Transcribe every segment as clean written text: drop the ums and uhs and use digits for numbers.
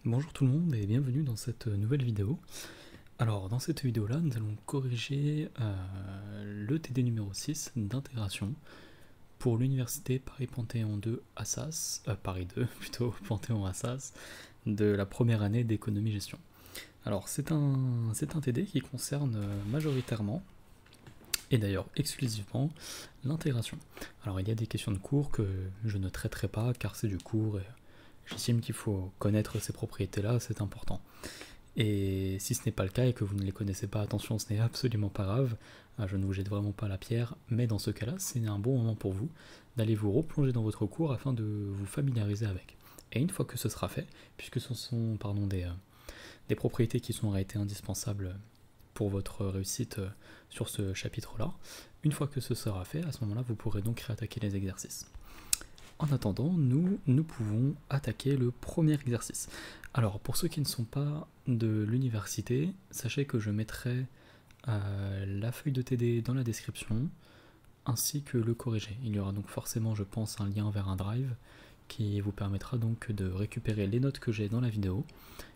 Bonjour tout le monde et bienvenue dans cette nouvelle vidéo. Alors dans cette vidéo là nous allons corriger le TD numéro 6 d'intégration pour l'université Paris-Panthéon 2 Assas, Paris 2 plutôt, Panthéon Assas, de la première année d'économie-gestion. Alors c'est un TD qui concerne majoritairement et d'ailleurs exclusivement l'intégration. Alors il y a des questions de cours que je ne traiterai pas car c'est du cours et j'estime qu'il faut connaître ces propriétés-là, c'est important. Et si ce n'est pas le cas et que vous ne les connaissez pas, attention, ce n'est absolument pas grave, je ne vous jette vraiment pas la pierre, mais dans ce cas-là, c'est un bon moment pour vous d'aller vous replonger dans votre cours afin de vous familiariser avec. Et une fois que ce sera fait, puisque ce sont des propriétés qui sont en réalité indispensables pour votre réussite sur ce chapitre-là, une fois que ce sera fait, à ce moment-là, vous pourrez donc réattaquer les exercices. En attendant, nous pouvons attaquer le premier exercice. Alors, pour ceux qui ne sont pas de l'université, sachez que je mettrai la feuille de TD dans la description, ainsi que le corrigé. Il y aura donc forcément, je pense, un lien vers un drive qui vous permettra donc de récupérer les notes que j'ai dans la vidéo,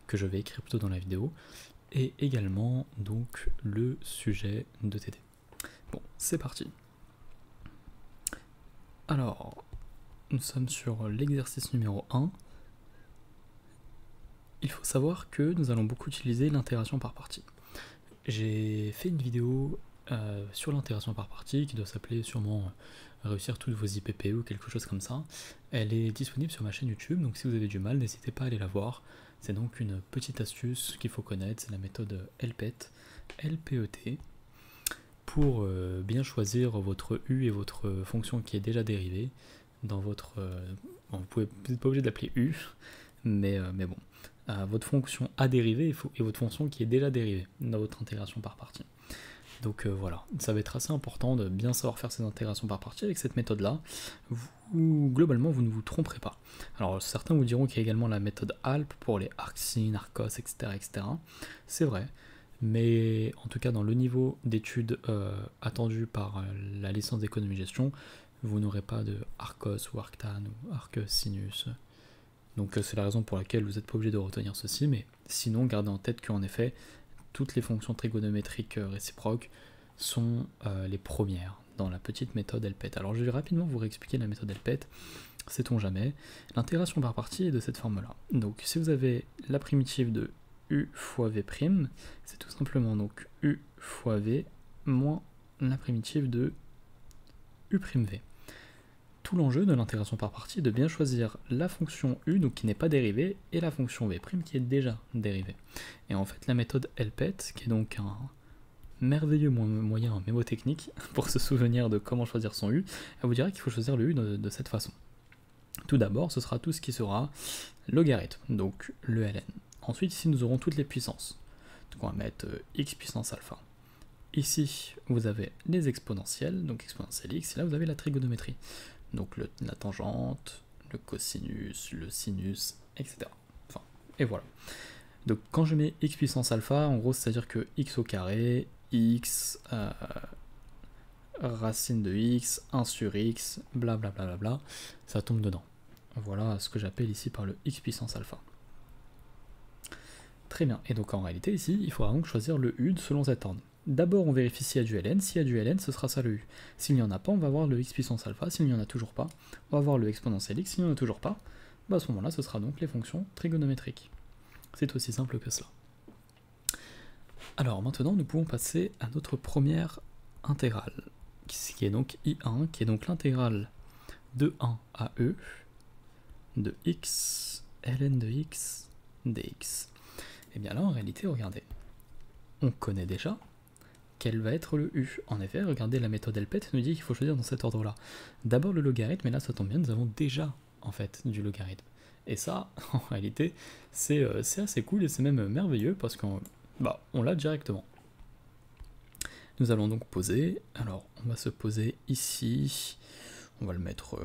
que je vais écrire plutôt dans la vidéo, et également donc le sujet de TD. Bon, c'est parti. Alors, nous sommes sur l'exercice numéro 1. Il faut savoir que nous allons beaucoup utiliser l'intégration par partie. J'ai fait une vidéo sur l'intégration par partie qui doit s'appeler sûrement réussir toutes vos IPP ou quelque chose comme ça. Elle est disponible sur ma chaîne YouTube, donc si vous avez du mal, n'hésitez pas à aller la voir. C'est donc une petite astuce qu'il faut connaître, c'est la méthode LPET, LPET, pour bien choisir votre U et votre fonction qui est déjà dérivée dans votre... bon, vous n'êtes pas obligé de l'appeler U, mais bon. Votre fonction A dérivée et votre fonction qui est déjà dérivée dans votre intégration par partie. Donc voilà, ça va être assez important de bien savoir faire ces intégrations par partie avec cette méthode-là. Globalement, vous ne vous tromperez pas. Alors certains vous diront qu'il y a également la méthode ALP pour les arcsin, arcos, etc. etc. C'est vrai, mais en tout cas dans le niveau d'études attendu par la licence d'économie-gestion, vous n'aurez pas de arcos ou arctan ou arcsinus. Donc c'est la raison pour laquelle vous n'êtes pas obligé de retenir ceci, mais sinon gardez en tête qu'en effet, toutes les fonctions trigonométriques réciproques sont les premières dans la petite méthode LPET. Alors je vais rapidement vous réexpliquer la méthode LPET, sait-on jamais. L'intégration par partie est de cette forme-là. Donc si vous avez la primitive de U fois V', c'est tout simplement donc U fois V moins la primitive de U'V. Tout l'enjeu de l'intégration par partie est de bien choisir la fonction U, donc qui n'est pas dérivée, et la fonction V' qui est déjà dérivée. Et en fait, la méthode LPET, qui est donc un merveilleux moyen mémotechnique pour se souvenir de comment choisir son U, elle vous dira qu'il faut choisir le U de cette façon. Tout d'abord, ce sera tout ce qui sera logarithme, donc le ln. Ensuite, ici, nous aurons toutes les puissances. Donc on va mettre x puissance alpha. Ici, vous avez les exponentielles, donc exponentielle x, et là, vous avez la trigonométrie. Donc la tangente, le cosinus, le sinus, etc. Enfin, et voilà. Donc quand je mets x puissance alpha, en gros, c'est-à-dire que x au carré, x, racine de x, 1 sur x, blablabla, bla bla bla, ça tombe dedans. Voilà ce que j'appelle ici par le x puissance alpha. Très bien, et donc en réalité ici, il faudra donc choisir le u selon cet ordre. D'abord, on vérifie s'il y a du ln. S'il y a du ln, ce sera ça le u. S'il n'y en a pas, on va voir le x puissance alpha. S'il n'y en a toujours pas, on va voir le exponentiel x. S'il n'y en a toujours pas, bah à ce moment-là, ce sera donc les fonctions trigonométriques. C'est aussi simple que cela. Alors maintenant, nous pouvons passer à notre première intégrale, qui est donc I1, qui est donc l'intégrale de 1 à e de x, ln de x, dx. Et bien là, en réalité, regardez, on connaît déjà quel va être le u. En effet, regardez, la méthode LPET nous dit qu'il faut choisir dans cet ordre-là. D'abord le logarithme, et là ça tombe bien, nous avons déjà en fait du logarithme. Et ça, en réalité, c'est assez cool et c'est même merveilleux parce qu'on on l'a directement. Nous allons donc poser. Alors, on va se poser ici. On va le mettre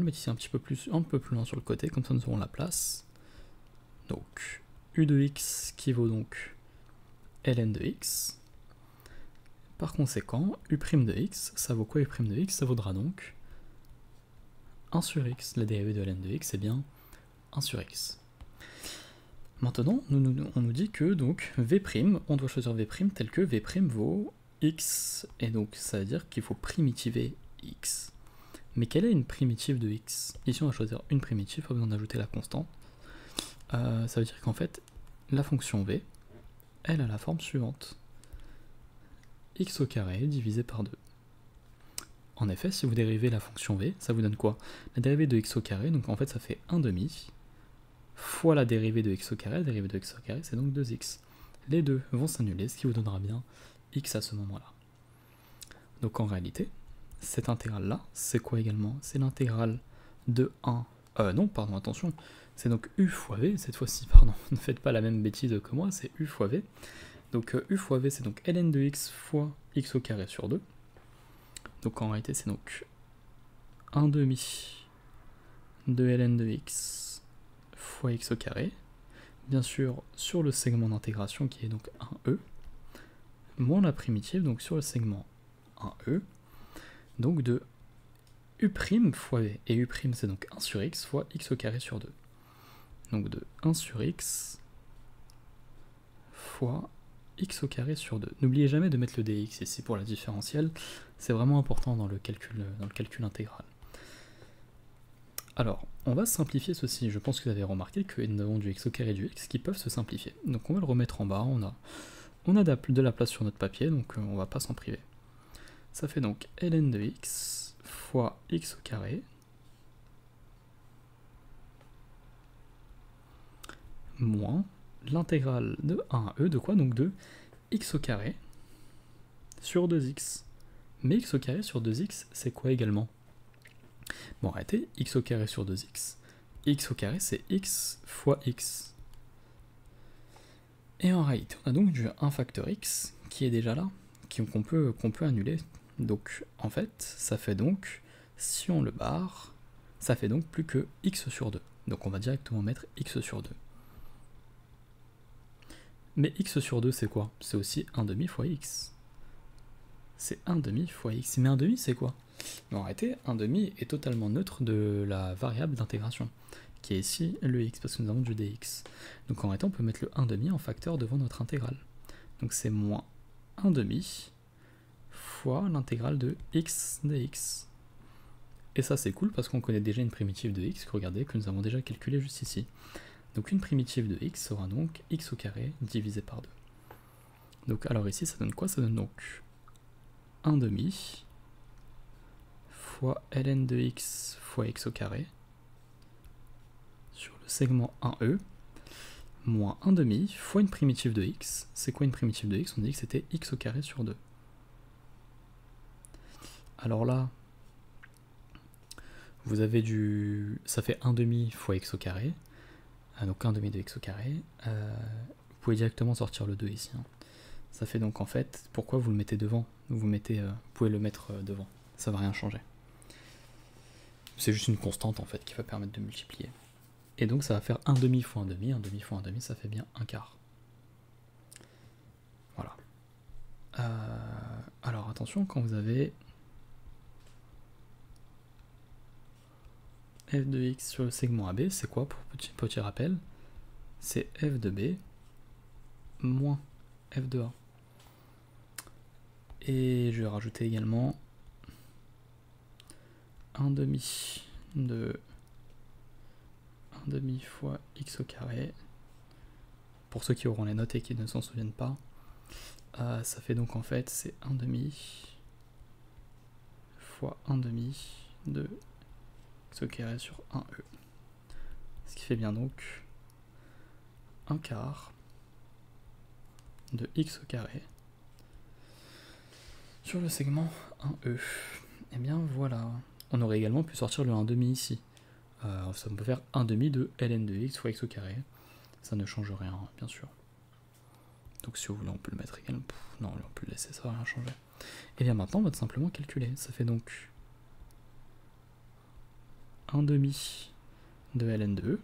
ici un peu plus loin sur le côté, comme ça nous aurons la place. Donc, u de x qui vaut donc ln de x. Par conséquent, u' de x, ça vaut quoi u' de x? Ça vaudra donc 1 sur x. La dérivée de ln de x, c'est bien 1 sur x. Maintenant, on nous dit que donc V', on doit choisir V' tel que V' vaut x, et donc ça veut dire qu'il faut primitiver x. Mais quelle est une primitive de x? Ici on va choisir une primitive, pas besoin d'ajouter la constante. Ça veut dire qu'en fait, la fonction V, elle a la forme suivante. X au carré divisé par 2. En effet, si vous dérivez la fonction V, ça vous donne quoi? La dérivée de x au carré, donc en fait ça fait 1/2, fois la dérivée de x au carré, la dérivée de x au carré c'est donc 2x. Les deux vont s'annuler, ce qui vous donnera bien x à ce moment-là. Donc en réalité, cette intégrale-là, c'est quoi également? C'est l'intégrale de 1... non, pardon, attention, c'est donc u fois v, cette fois-ci, pardon, ne faites pas la même bêtise que moi, c'est u fois v. Donc u fois v, c'est donc ln de x fois x au carré sur 2. Donc en réalité, c'est donc 1/2 de ln de x fois x au carré, bien sûr sur le segment d'intégration qui est donc 1e, moins la primitive, donc sur le segment 1e, donc de u' fois v, et u' c'est donc 1 sur x fois x au carré sur 2. Donc de 1 sur x fois x au carré sur 2. N'oubliez jamais de mettre le dx ici pour la différentielle, c'est vraiment important dans le calcul intégral. Alors, on va simplifier ceci. Je pense que vous avez remarqué que nous avons du x au carré et du x qui peuvent se simplifier. Donc on va le remettre en bas, on a de la place sur notre papier, donc on va pas s'en priver. Ça fait donc ln de x fois x au carré moins l'intégrale de 1 à e de quoi? Donc de x au carré sur 2x. Mais x au carré sur 2x, c'est quoi également? Bon, arrêtez, x au carré sur 2x. X au carré, c'est x fois x. Et en réalité, on a donc du 1 facteur x qui est déjà là, qu'on peut annuler. Donc, en fait, ça fait donc, si on le barre, ça fait donc plus que x sur 2. Donc on va directement mettre x sur 2. Mais x sur 2, c'est quoi? C'est aussi 1/2 fois x. C'est 1/2 fois x. Mais 1/2, c'est quoi? Mais en réalité, 1/2 est totalement neutre de la variable d'intégration, qui est ici le x, parce que nous avons du dx. Donc en réalité, on peut mettre le 1/2 en facteur devant notre intégrale. Donc c'est moins 1/2 fois l'intégrale de x dx. Et ça c'est cool parce qu'on connaît déjà une primitive de x, regardez, que nous avons déjà calculée juste ici. Donc une primitive de x sera donc x au carré divisé par 2. Donc alors ici ça donne quoi? Ça donne donc 1/2 fois ln de x fois x au carré sur le segment 1e moins 1/2 fois une primitive de x. C'est quoi une primitive de x? On dit que c'était x au carré sur 2. Alors là, vous avez du... ça fait 1/2 fois x au carré. Donc 1/2 de x au carré. Vous pouvez directement sortir le 2 ici. Hein. Ça fait donc en fait, pourquoi vous le mettez devant? Vous pouvez le mettre devant, ça va rien changer. C'est juste une constante en fait qui va permettre de multiplier. Et donc ça va faire 1/2 fois 1/2, 1/2 fois 1/2, ça fait bien 1/4. Voilà. Alors attention, quand vous avez f de x sur le segment AB, c'est quoi pour petit rappel? C'est f de b moins f de a. Et je vais rajouter également 1/2 de 1/2 fois x au carré. Pour ceux qui auront les notes et qui ne s'en souviennent pas, ça fait donc en fait c'est 1/2 fois 1/2 de x au carré sur 1e. Ce qui fait bien donc 1/4 de x au carré sur le segment 1e. Et bien voilà. On aurait également pu sortir le 1/2 ici. Ça peut faire 1/2 de ln de x fois x au carré. Ça ne change rien, bien sûr. Donc si vous voulez, on peut le mettre également. Non, on peut le laisser, ça va rien changer. Et bien maintenant, on va tout simplement calculer. Ça fait donc 1/2 de ln de e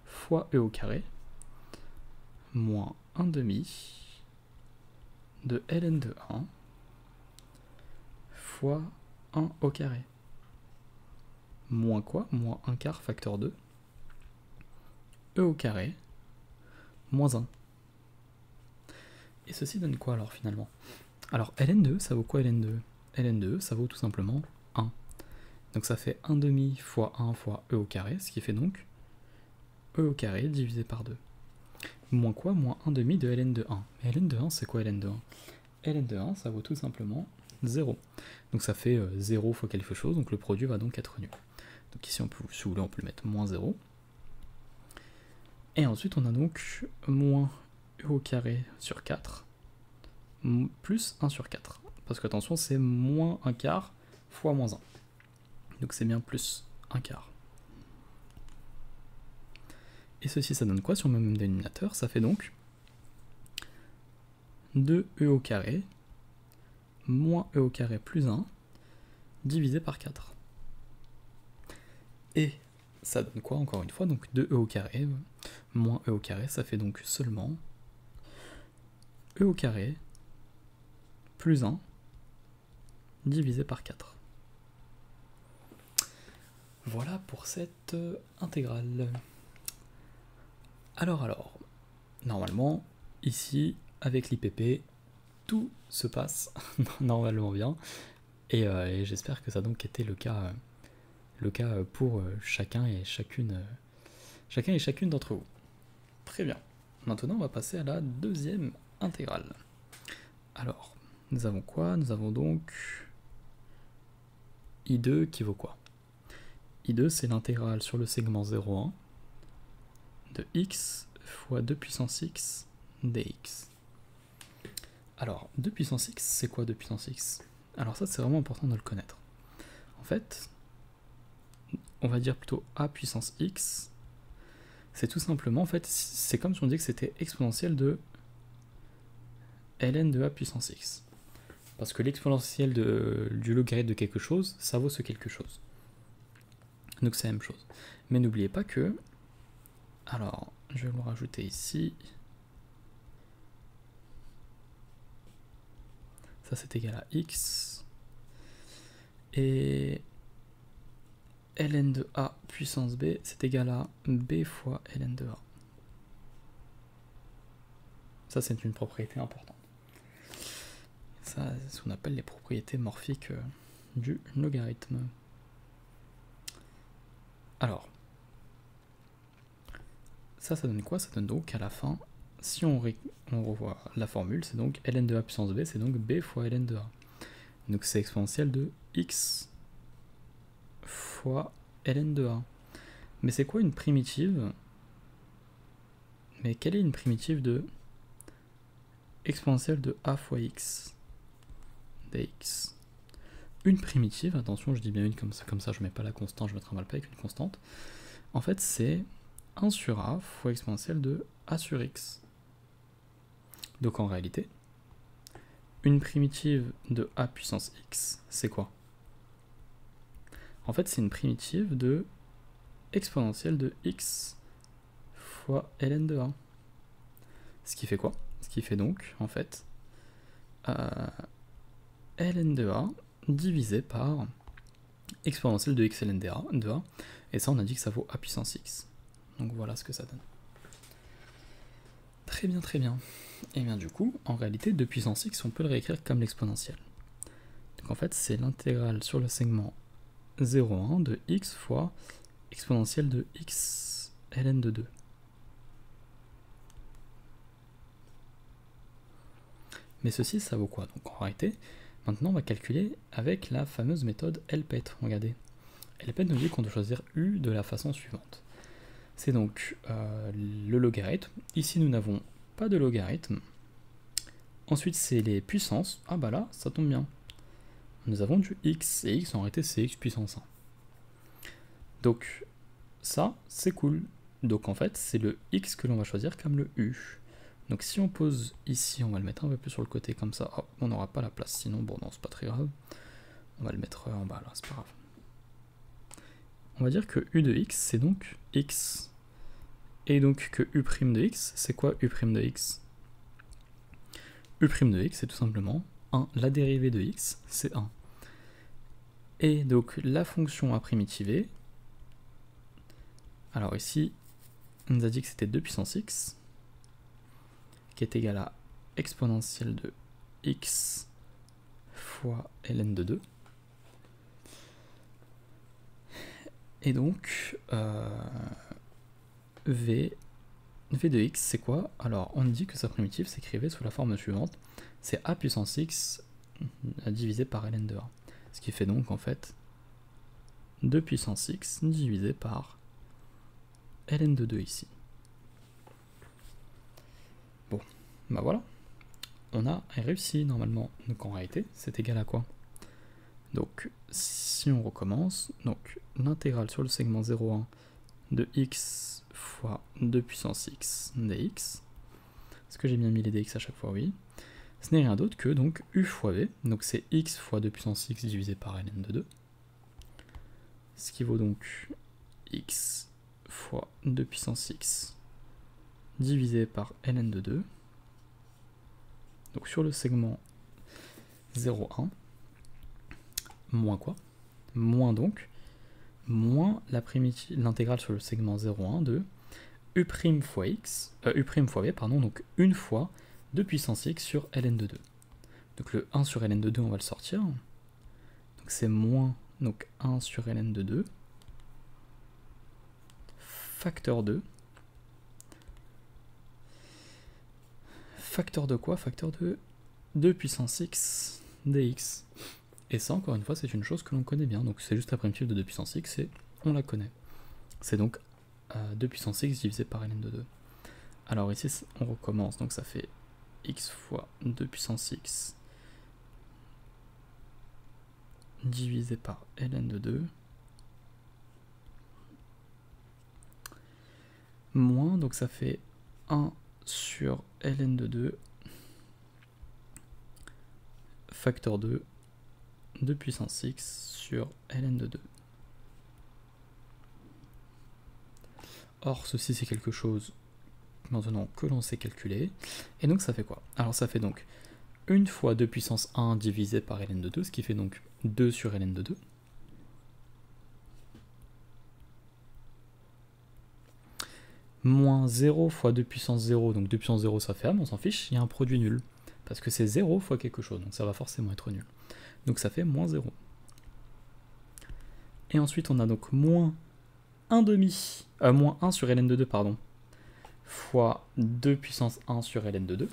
fois e au carré moins 1/2 de ln de 1 fois 1 au carré. Moins quoi? Moins 1/4 facteur 2. E au carré moins 1. Et ceci donne quoi alors finalement? Alors ln2, ça vaut quoi ln2? ln2, ça vaut tout simplement 1. Donc ça fait 1 demi fois 1 fois e au carré, ce qui fait donc e au carré divisé par 2. Moins quoi? Moins 1 demi de ln de 1. Mais ln de 1, c'est quoi ln de 1? ln de 1, ça vaut tout simplement 0. Donc ça fait 0 fois quelque chose, donc le produit va donc être nul. Donc ici, si vous voulez, on peut le mettre moins 0. Et ensuite, on a donc moins e au carré sur 4, plus 1 sur 4. Parce que attention, c'est moins 1 quart fois moins 1. Donc c'est bien plus 1 quart. Et ceci, ça donne quoi sur le même dénominateur? Ça fait donc 2e au carré moins e au carré plus 1 divisé par 4. Et ça donne quoi encore une fois? Donc 2e au carré moins e au carré, ça fait donc seulement e au carré plus 1 divisé par 4. Voilà pour cette intégrale. Alors, normalement, ici, avec l'IPP, tout se passe normalement bien. Et j'espère que ça a donc été le cas pour chacun et chacune d'entre vous. Très bien. Maintenant, on va passer à la deuxième intégrale. Alors, nous avons quoi? Nous avons donc I2 qui vaut quoi? I2, c'est l'intégrale sur le segment 0,1 de x fois 2 puissance x dx. Alors, 2 puissance x, c'est quoi 2 puissance x? Alors ça, c'est vraiment important de le connaître. En fait, on va dire plutôt a puissance x, c'est tout simplement, en fait, c'est comme si on disait que c'était exponentielle de ln de a puissance x. Parce que l'exponentielle du logarithme de quelque chose, ça vaut ce quelque chose. Donc c'est la même chose. Mais n'oubliez pas que, alors, je vais le rajouter ici. Ça c'est égal à x. Et ln de a puissance b, c'est égal à b fois ln de a. Ça c'est une propriété importante. Ça, c'est ce qu'on appelle les propriétés morphiques du logarithme. Alors, ça donne quoi? Ça donne donc à la fin, si on revoit la formule, c'est donc ln de a puissance b, c'est donc b fois ln de a. Donc c'est exponentielle de x fois ln de a. Mais c'est quoi une primitive? Mais quelle est une primitive de exponentielle de a fois x dx? Une primitive, attention, je dis bien une comme ça je mets pas la constante, je me trimballe pas avec une constante. En fait, c'est 1 sur a fois exponentielle de a sur x. Donc en réalité, une primitive de a puissance x, c'est quoi? En fait, c'est une primitive de exponentielle de x fois ln de a. Ce qui fait quoi? Ce qui fait donc, en fait, ln de a divisé par exponentielle de x ln de a, et ça on a dit que ça vaut a puissance x. Donc voilà ce que ça donne. Très bien, très bien. Et bien du coup, en réalité, 2 puissance x, on peut le réécrire comme l'exponentielle. Donc en fait, c'est l'intégrale sur le segment 0,1 de x fois exponentielle de x ln de 2. Mais ceci, ça vaut quoi? Donc en réalité, maintenant on va calculer avec la fameuse méthode LPET. Regardez. LPET nous dit qu'on doit choisir U de la façon suivante. C'est donc le logarithme. Ici, nous n'avons pas de logarithme. Ensuite, c'est les puissances. Ah bah là, ça tombe bien. Nous avons du x, et x en réalité, c'est x puissance 1. Donc, ça, c'est cool. Donc en fait, c'est le x que l'on va choisir comme le u. Donc si on pose ici, on va le mettre un peu plus sur le côté comme ça. Oh, on n'aura pas la place, sinon, bon non, c'est pas très grave. On va le mettre en bas là, c'est pas grave. On va dire que u de x, c'est donc x. Et donc que u' de x, c'est quoi u' de x? U' de x, c'est tout simplement 1. La dérivée de x, c'est 1. Et donc la fonction à primitive, alors ici, on nous a dit que c'était 2 puissance x. qui est égal à exponentielle de x fois ln de 2. Et donc, v de x, c'est quoi? Alors, on dit que sa primitive s'écrivait sous la forme suivante. C'est a puissance x divisé par ln de 1. Ce qui fait donc, en fait, 2 puissance x divisé par ln de 2 ici. Bon, bah voilà. On a réussi normalement. Donc en réalité, c'est égal à quoi? Donc si on recommence, donc l'intégrale sur le segment 0,1 de x fois 2 puissance x dx. Est-ce que j'ai bien mis les dx à chaque fois? Oui. Ce n'est rien d'autre que donc u fois v, donc c'est x fois 2 puissance x divisé par ln de 2. Ce qui vaut donc x fois 2 puissance x divisé par ln de 2. Donc sur le segment 0,1, moins quoi? Moins donc, moins l'intégrale sur le segment 0,1 de u' fois x, u' fois v, pardon, donc une fois 2 puissance x sur ln de 2. Donc le 1 sur ln de 2, on va le sortir. Donc c'est moins donc 1 sur ln de 2, facteur 2. Facteur de quoi? Facteur de 2 puissance x dx. Et ça, encore une fois, c'est une chose que l'on connaît bien. Donc c'est juste la primitive de 2 puissance x et on la connaît. C'est donc 2 puissance x divisé par ln de 2. Alors ici, on recommence. Donc ça fait x fois 2 puissance x divisé par ln de 2. Moins, donc ça fait 1 sur ln de 2 facteur 2 puissance x sur ln de 2. Or ceci c'est quelque chose maintenant que l'on sait calculer, et donc ça fait quoi? Alors ça fait donc 1 fois 2 puissance 1 divisé par ln de 2, ce qui fait donc 2 sur ln de 2. Moins 0 fois 2 puissance 0, donc 2 puissance 0 ça ferme, on s'en fiche, il y a un produit nul. Parce que c'est 0 fois quelque chose, donc ça va forcément être nul. Donc ça fait moins 0. Et ensuite on a donc moins 1 demi, moins 1 sur ln de 2, pardon, fois 2 puissance 1 sur ln de 2.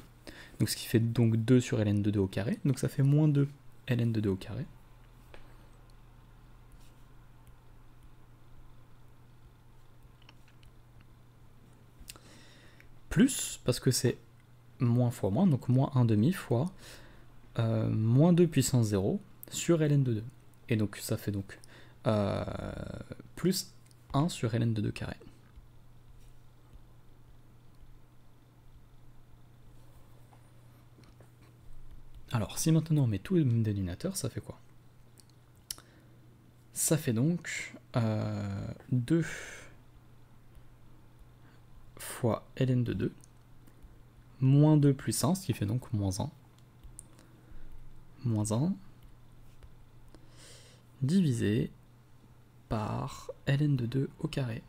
Donc ce qui fait donc 2 sur ln de 2 au carré, donc ça fait moins 2 ln de 2 au carré. Plus, parce que c'est moins fois moins, donc moins 1 demi fois moins 2 puissance 0 sur ln de 2. Et donc ça fait donc plus 1 sur ln de 2 carré. Alors si maintenant on met tout le même dénominateur, ça fait quoi? Ça fait donc 2 fois ln de 2 moins 2 plus 1, ce qui fait donc moins 1. Moins 1 divisé par ln de 2 au carré.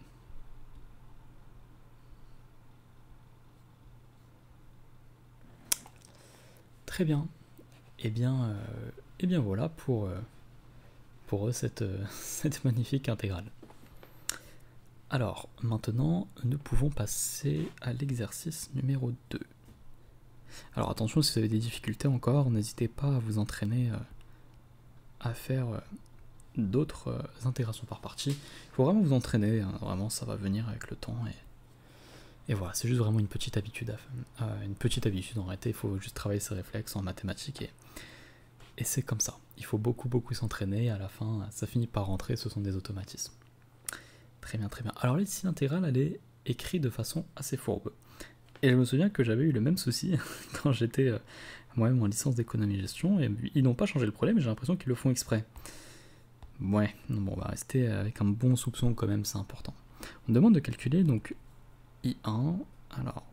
Très bien. Et bien voilà pour cette magnifique intégrale. Alors, maintenant, nous pouvons passer à l'exercice numéro 2. Alors attention, si vous avez des difficultés encore, n'hésitez pas à vous entraîner à faire d'autres intégrations par partie. Il faut vraiment vous entraîner, hein, vraiment ça va venir avec le temps. Et voilà, c'est juste vraiment une petite habitude. En réalité, il faut juste travailler ses réflexes en mathématiques et c'est comme ça. Il faut beaucoup s'entraîner, à la fin, ça finit par rentrer, ce sont des automatismes. Très bien, très bien. Alors ici, l'intégrale, elle est écrite de façon assez fourbe. Et je me souviens que j'avais eu le même souci quand j'étais moi-même en licence d'économie-gestion, et ils n'ont pas changé le problème, j'ai l'impression qu'ils le font exprès. Ouais, bon, on va rester avec un bon soupçon quand même, c'est important. On demande de calculer donc I1, alors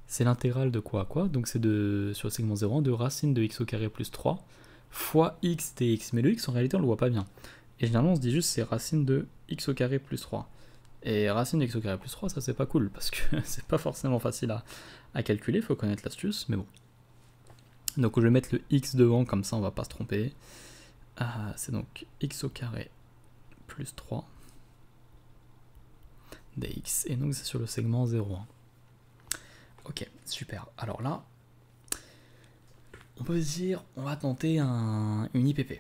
c'est l'intégrale de quoi à quoi, donc c'est sur le segment 0,1 de racine de x au carré plus 3 fois x dx, mais le x en réalité on le voit pas bien. Et généralement on se dit juste c'est racine de x au carré plus 3. Et racine de x au carré plus 3, ça c'est pas cool, parce que c'est pas forcément facile à calculer, il faut connaître l'astuce, mais bon. Donc je vais mettre le x devant, comme ça on va pas se tromper. C'est donc x au carré plus 3 dx, et donc c'est sur le segment 0,1. Ok, super. Alors là, on peut se dire, on va tenter une IPP.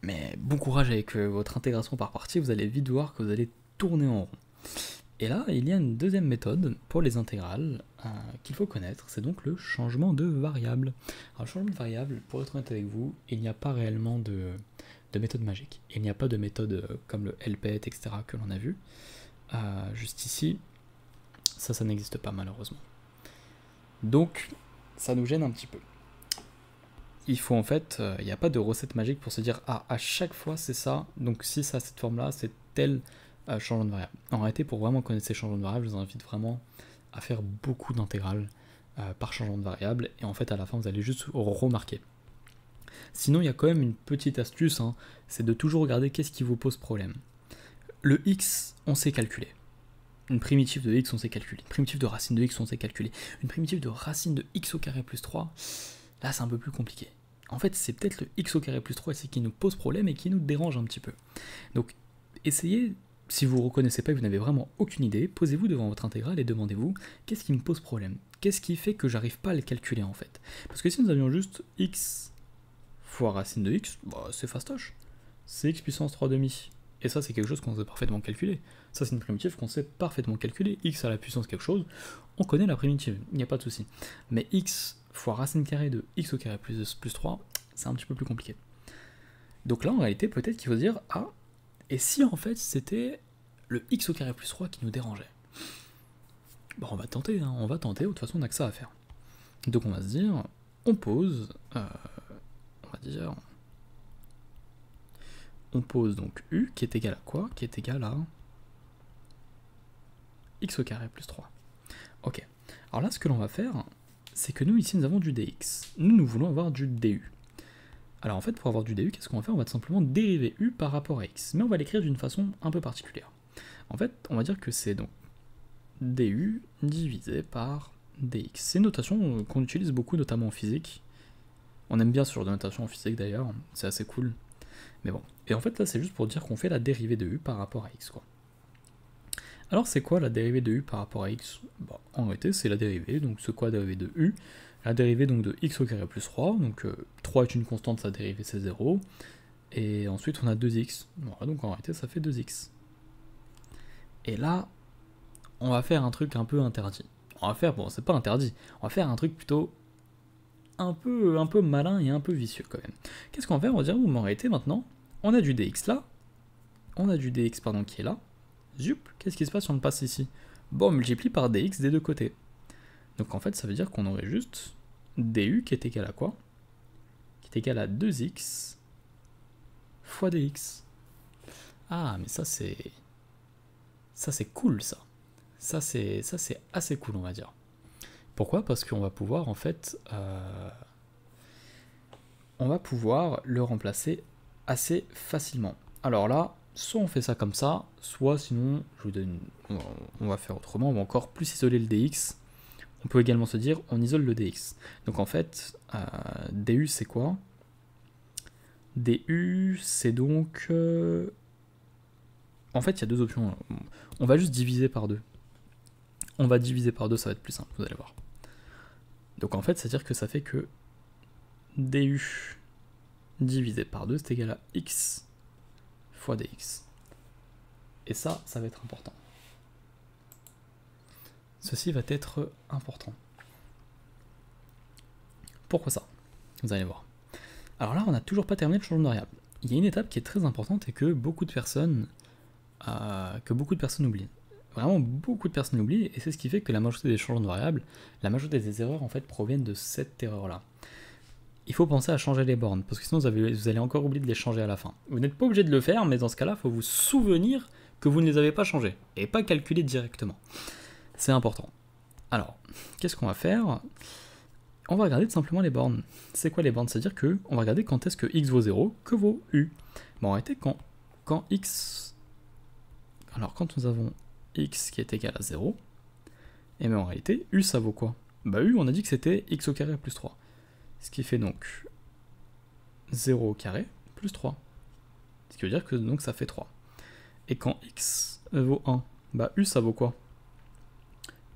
Mais bon courage avec votre intégration par partie, vous allez vite voir que vous allez tourner en rond. Et là, il y a une deuxième méthode pour les intégrales qu'il faut connaître, c'est donc le changement de variable. Alors le changement de variable, pour être honnête avec vous, il n'y a pas réellement de méthode magique. Il n'y a pas de méthode comme le LPET, etc. que l'on a vu. Juste ici, ça n'existe pas malheureusement. Donc, ça nous gêne un petit peu. Il faut en fait, il n'y a pas de recette magique pour se dire, ah, à chaque fois c'est ça, donc si ça a cette forme-là, c'est tel changement de variable. En réalité, pour vraiment connaître ces changements de variables, je vous invite vraiment à faire beaucoup d'intégrales par changement de variable, et en fait, à la fin, vous allez juste remarquer. Sinon, il y a quand même une petite astuce, hein, c'est de toujours regarder qu'est-ce qui vous pose problème. Le x, on sait calculer. Une primitive de x, on sait calculer. Une primitive de racine de x, on sait calculer. Une primitive de racine de x au carré plus 3, là, c'est un peu plus compliqué. En fait, c'est peut-être le x au carré plus 3 ici qui nous pose problème et qui nous dérange un petit peu. Donc, essayez, si vous ne reconnaissez pas et que vous n'avez vraiment aucune idée, posez-vous devant votre intégrale et demandez-vous, qu'est-ce qui me pose problème? Qu'est-ce qui fait que j'arrive pas à le calculer en fait? Parce que si nous avions juste x fois racine de x, bah, c'est fastoche. C'est x puissance 3 demi. Et ça, c'est quelque chose qu'on sait parfaitement calculer. Ça, c'est une primitive qu'on sait parfaitement calculer. X à la puissance quelque chose, on connaît la primitive, il n'y a pas de souci. Mais x fois racine carrée de x au carré plus 3, c'est un petit peu plus compliqué. Donc là, en réalité, peut-être qu'il faut dire, ah, et si en fait c'était le x au carré plus 3 qui nous dérangeait? Bon, on va tenter, hein, on va tenter, de toute façon on n'a que ça à faire. Donc on va se dire, on pose, on va dire, on pose donc u qui est égal à quoi? Qui est égal à x au carré plus 3. Ok, alors là ce que l'on va faire, c'est que nous ici nous avons du dx, nous voulons avoir du du. Alors en fait pour avoir du du, qu'est-ce qu'on va faire? On va tout simplement dériver u par rapport à x, mais on va l'écrire d'une façon un peu particulière. En fait on va dire que c'est donc du divisé par dx. C'est une notation qu'on utilise beaucoup notamment en physique. On aime bien ce genre de notation en physique d'ailleurs, c'est assez cool. Mais bon, et en fait là c'est juste pour dire qu'on fait la dérivée de u par rapport à x quoi. Alors c'est quoi la dérivée de u par rapport à x? Bah, en réalité c'est la dérivée, donc c'est quoi la dérivée de u? La dérivée donc de x au carré plus 3, donc 3 est une constante, sa dérivée c'est 0, et ensuite on a 2x, voilà, donc en réalité ça fait 2x. Et là, on va faire un truc un peu interdit. On va faire, bon c'est pas interdit, on va faire un truc plutôt un peu malin et un peu vicieux quand même. Qu'est-ce qu'on va faire? On va dire, en réalité maintenant, on a du dx là, on a du dx pardon qui est là, zup, qu'est-ce qui se passe si on le passe ici? Bon, on multiplie par dx des deux côtés. Donc en fait, ça veut dire qu'on aurait juste du qui est égal à quoi? Qui est égal à 2x fois dx. Ah, mais ça c'est cool ça. Ça c'est assez cool on va dire. Pourquoi? Parce qu'on va pouvoir en fait on va pouvoir le remplacer assez facilement. Alors là, soit on fait ça comme ça, soit sinon, je vous donne, on va faire autrement, on va encore plus isoler le dx. On peut également se dire, on isole le dx. Donc en fait, du c'est quoi? Du c'est donc... En fait, il y a deux options. On va juste diviser par 2. On va diviser par 2, ça va être plus simple, vous allez voir. Donc en fait, c'est-à-dire que ça fait que du divisé par 2, c'est égal à x fois dx. Et ça va être important. Ceci va être important. Pourquoi ça? Vous allez voir. Alors là, on n'a toujours pas terminé le changement de variable. Il y a une étape qui est très importante et que beaucoup de personnes oublient. Vraiment, beaucoup de personnes l'oublient, et c'est ce qui fait que la majorité des changements de variables, la majorité des erreurs en fait proviennent de cette erreur-là. Il faut penser à changer les bornes, parce que sinon vous allez encore oublier de les changer à la fin. Vous n'êtes pas obligé de le faire, mais dans ce cas-là, il faut vous souvenir que vous ne les avez pas changés, et pas calculer directement. C'est important. Alors, qu'est-ce qu'on va faire? On va regarder tout simplement les bornes. C'est quoi les bornes? C'est-à-dire que on va regarder quand est-ce que x vaut 0, que vaut u. Bon, en réalité, quand x... Alors, quand nous avons x qui est égal à 0. Et mais en réalité, u ça vaut quoi? Bah u, on a dit que c'était x au carré plus 3. Ce qui fait donc 0 au carré plus 3. Ce qui veut dire que donc ça fait 3. Et quand x vaut 1, bah u ça vaut quoi?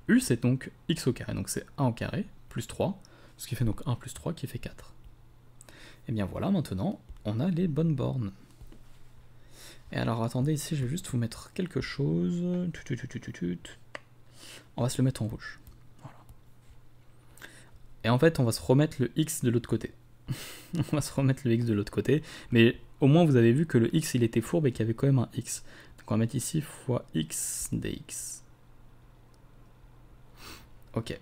U c'est donc x au carré, donc c'est 1 au carré plus 3, ce qui fait donc 1 plus 3 qui fait 4. Et bien voilà, maintenant on a les bonnes bornes. Et alors attendez, ici je vais juste vous mettre quelque chose. On va se le mettre en rouge. Voilà. Et en fait on va se remettre le x de l'autre côté. On va se remettre le x de l'autre côté, mais au moins vous avez vu que le x il était fourbe et qu'il y avait quand même un x. Donc on va mettre ici fois x dx. Ok.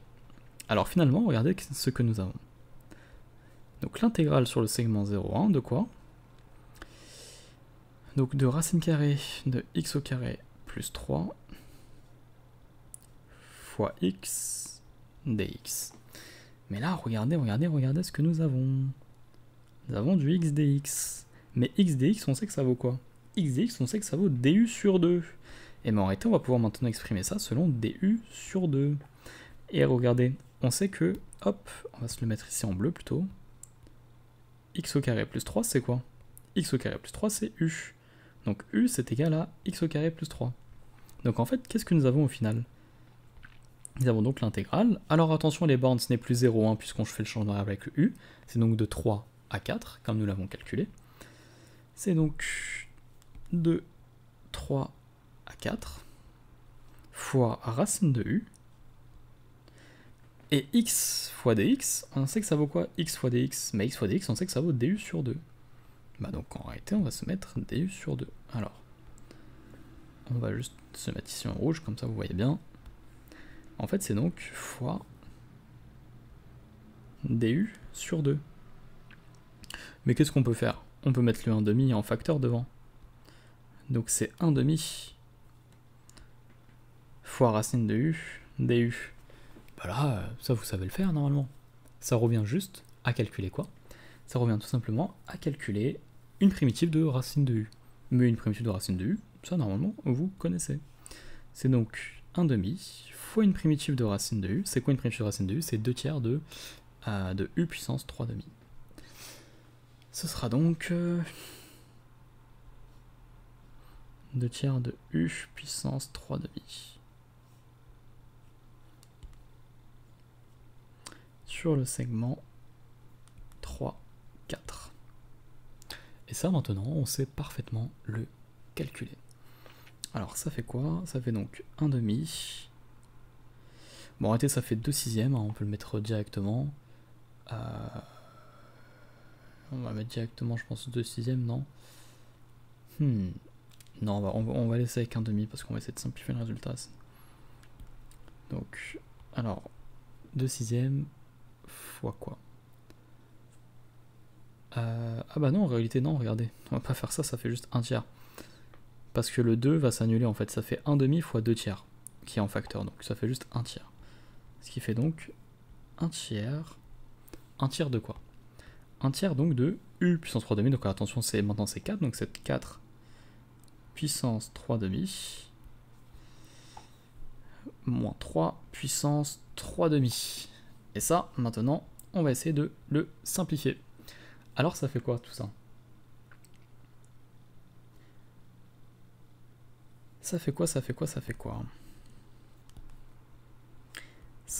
Alors finalement, regardez ce que nous avons. Donc l'intégrale sur le segment 0,1 de quoi? Donc de racine carrée de x au carré plus 3 fois x dx. Mais là, regardez ce que nous avons. Nous avons du x dx. Mais x dx, on sait que ça vaut quoi? X dx, on sait que ça vaut du sur 2. Et mais en réalité, on va pouvoir maintenant exprimer ça selon du sur 2. Et regardez, on sait que, hop, on va se le mettre ici en bleu plutôt. X au carré plus 3, c'est quoi? X au carré plus 3, c'est u. Donc u, c'est égal à x au carré plus 3. Donc en fait, qu'est-ce que nous avons au final? Nous avons donc l'intégrale. Alors attention, les bornes, ce n'est plus 0,1 puisqu'on fait le changement de variable avec le u. C'est donc de 3 à 4, comme nous l'avons calculé. C'est donc de 3 à 4 fois racine de u. Et x fois dx, on sait que ça vaut quoi? X fois dx, mais x fois dx, on sait que ça vaut du sur 2. Bah donc en réalité, on va se mettre du sur 2. Alors, on va juste se mettre ici en rouge, comme ça vous voyez bien. En fait, c'est donc fois du sur 2. Mais qu'est-ce qu'on peut faire? On peut mettre le 1/2 en facteur devant. Donc c'est 1/2 fois racine de u du. Bah là, ça vous savez le faire normalement. Ça revient juste à calculer quoi? Ça revient tout simplement à calculer une primitive de racine de u. Mais une primitive de racine de u, ça normalement vous connaissez. C'est donc 1/2 fois une primitive de racine de u. C'est quoi une primitive de racine de u? C'est 2/3 de u puissance 3/2. Ce sera donc 2/3 de u puissance 3/2. Sur le segment 3, 4. Et ça maintenant, on sait parfaitement le calculer. Alors ça fait quoi? Ça fait donc 1/2. Bon, en réalité ça fait 2/6, hein, on peut le mettre directement. On va mettre directement, je pense, 2/6, non? Non, on va laisser avec 1/2 parce qu'on va essayer de simplifier le résultat. Donc, alors, 2/6 fois quoi? Ah bah non, en réalité non, regardez, on va pas faire ça, ça fait juste 1/3. Parce que le 2 va s'annuler en fait, ça fait 1/2 fois 2/3, qui est en facteur, donc ça fait juste 1/3. Ce qui fait donc 1/3. 1/3 de quoi? 1/3 donc de u puissance 3/2, donc attention, maintenant c'est 4, donc c'est 4 puissance 3/2 moins 3 puissance 3/2. Et ça, maintenant, on va essayer de le simplifier. Alors ça fait quoi tout ça? Ça fait quoi? Ça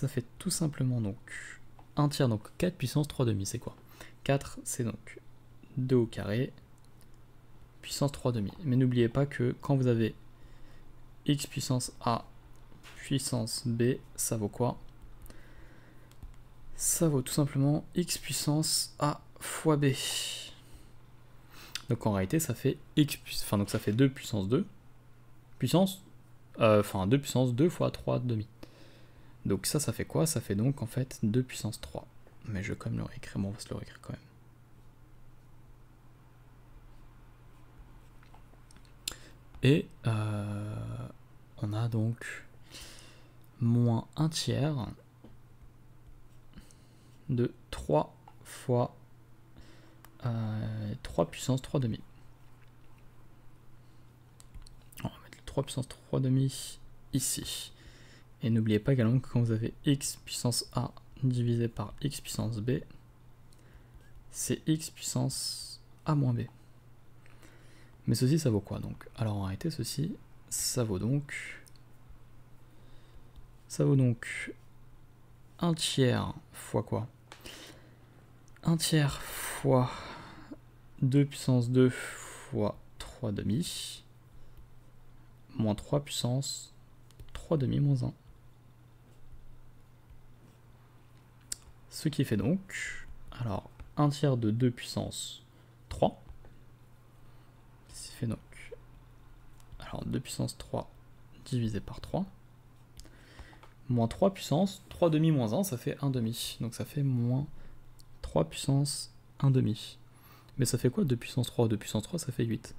fait tout simplement donc 1/3, donc 4 puissance 3/2, c'est quoi? 4, c'est donc 2 au carré puissance 3/2. Mais n'oubliez pas que quand vous avez x puissance a puissance b, ça vaut quoi? Ça vaut tout simplement x puissance a fois b. Donc en réalité, ça fait donc ça fait 2 puissance 2 puissance 2 puissance 2 fois 3/2. Donc ça fait quoi? Ça fait donc en fait 2 puissance 3. Mais je vais quand même le réécrire, bon, on va se le réécrire quand même. Et on a donc moins 1/3 de 3 fois 3 puissance 3/2. On va mettre le 3 puissance 3/2 ici. Et n'oubliez pas également que quand vous avez x puissance a divisé par x puissance b, c'est x puissance a moins b. Mais ceci, ça vaut quoi donc? Alors en réalité, ceci, ça vaut donc 1 tiers fois quoi? 1 tiers fois 2 puissance 2 fois 3 demi, moins 3 puissance 3 demi moins 1. Ce qui fait donc, alors 1 tiers de 2 puissance 3, ce qui fait donc, alors 2 puissance 3 divisé par 3, moins 3 puissance 3 demi moins 1, ça fait 1 demi, donc ça fait moins 3 puissance 1 demi. Mais ça fait quoi 2 puissance 3? 2 puissance 3, ça fait 8.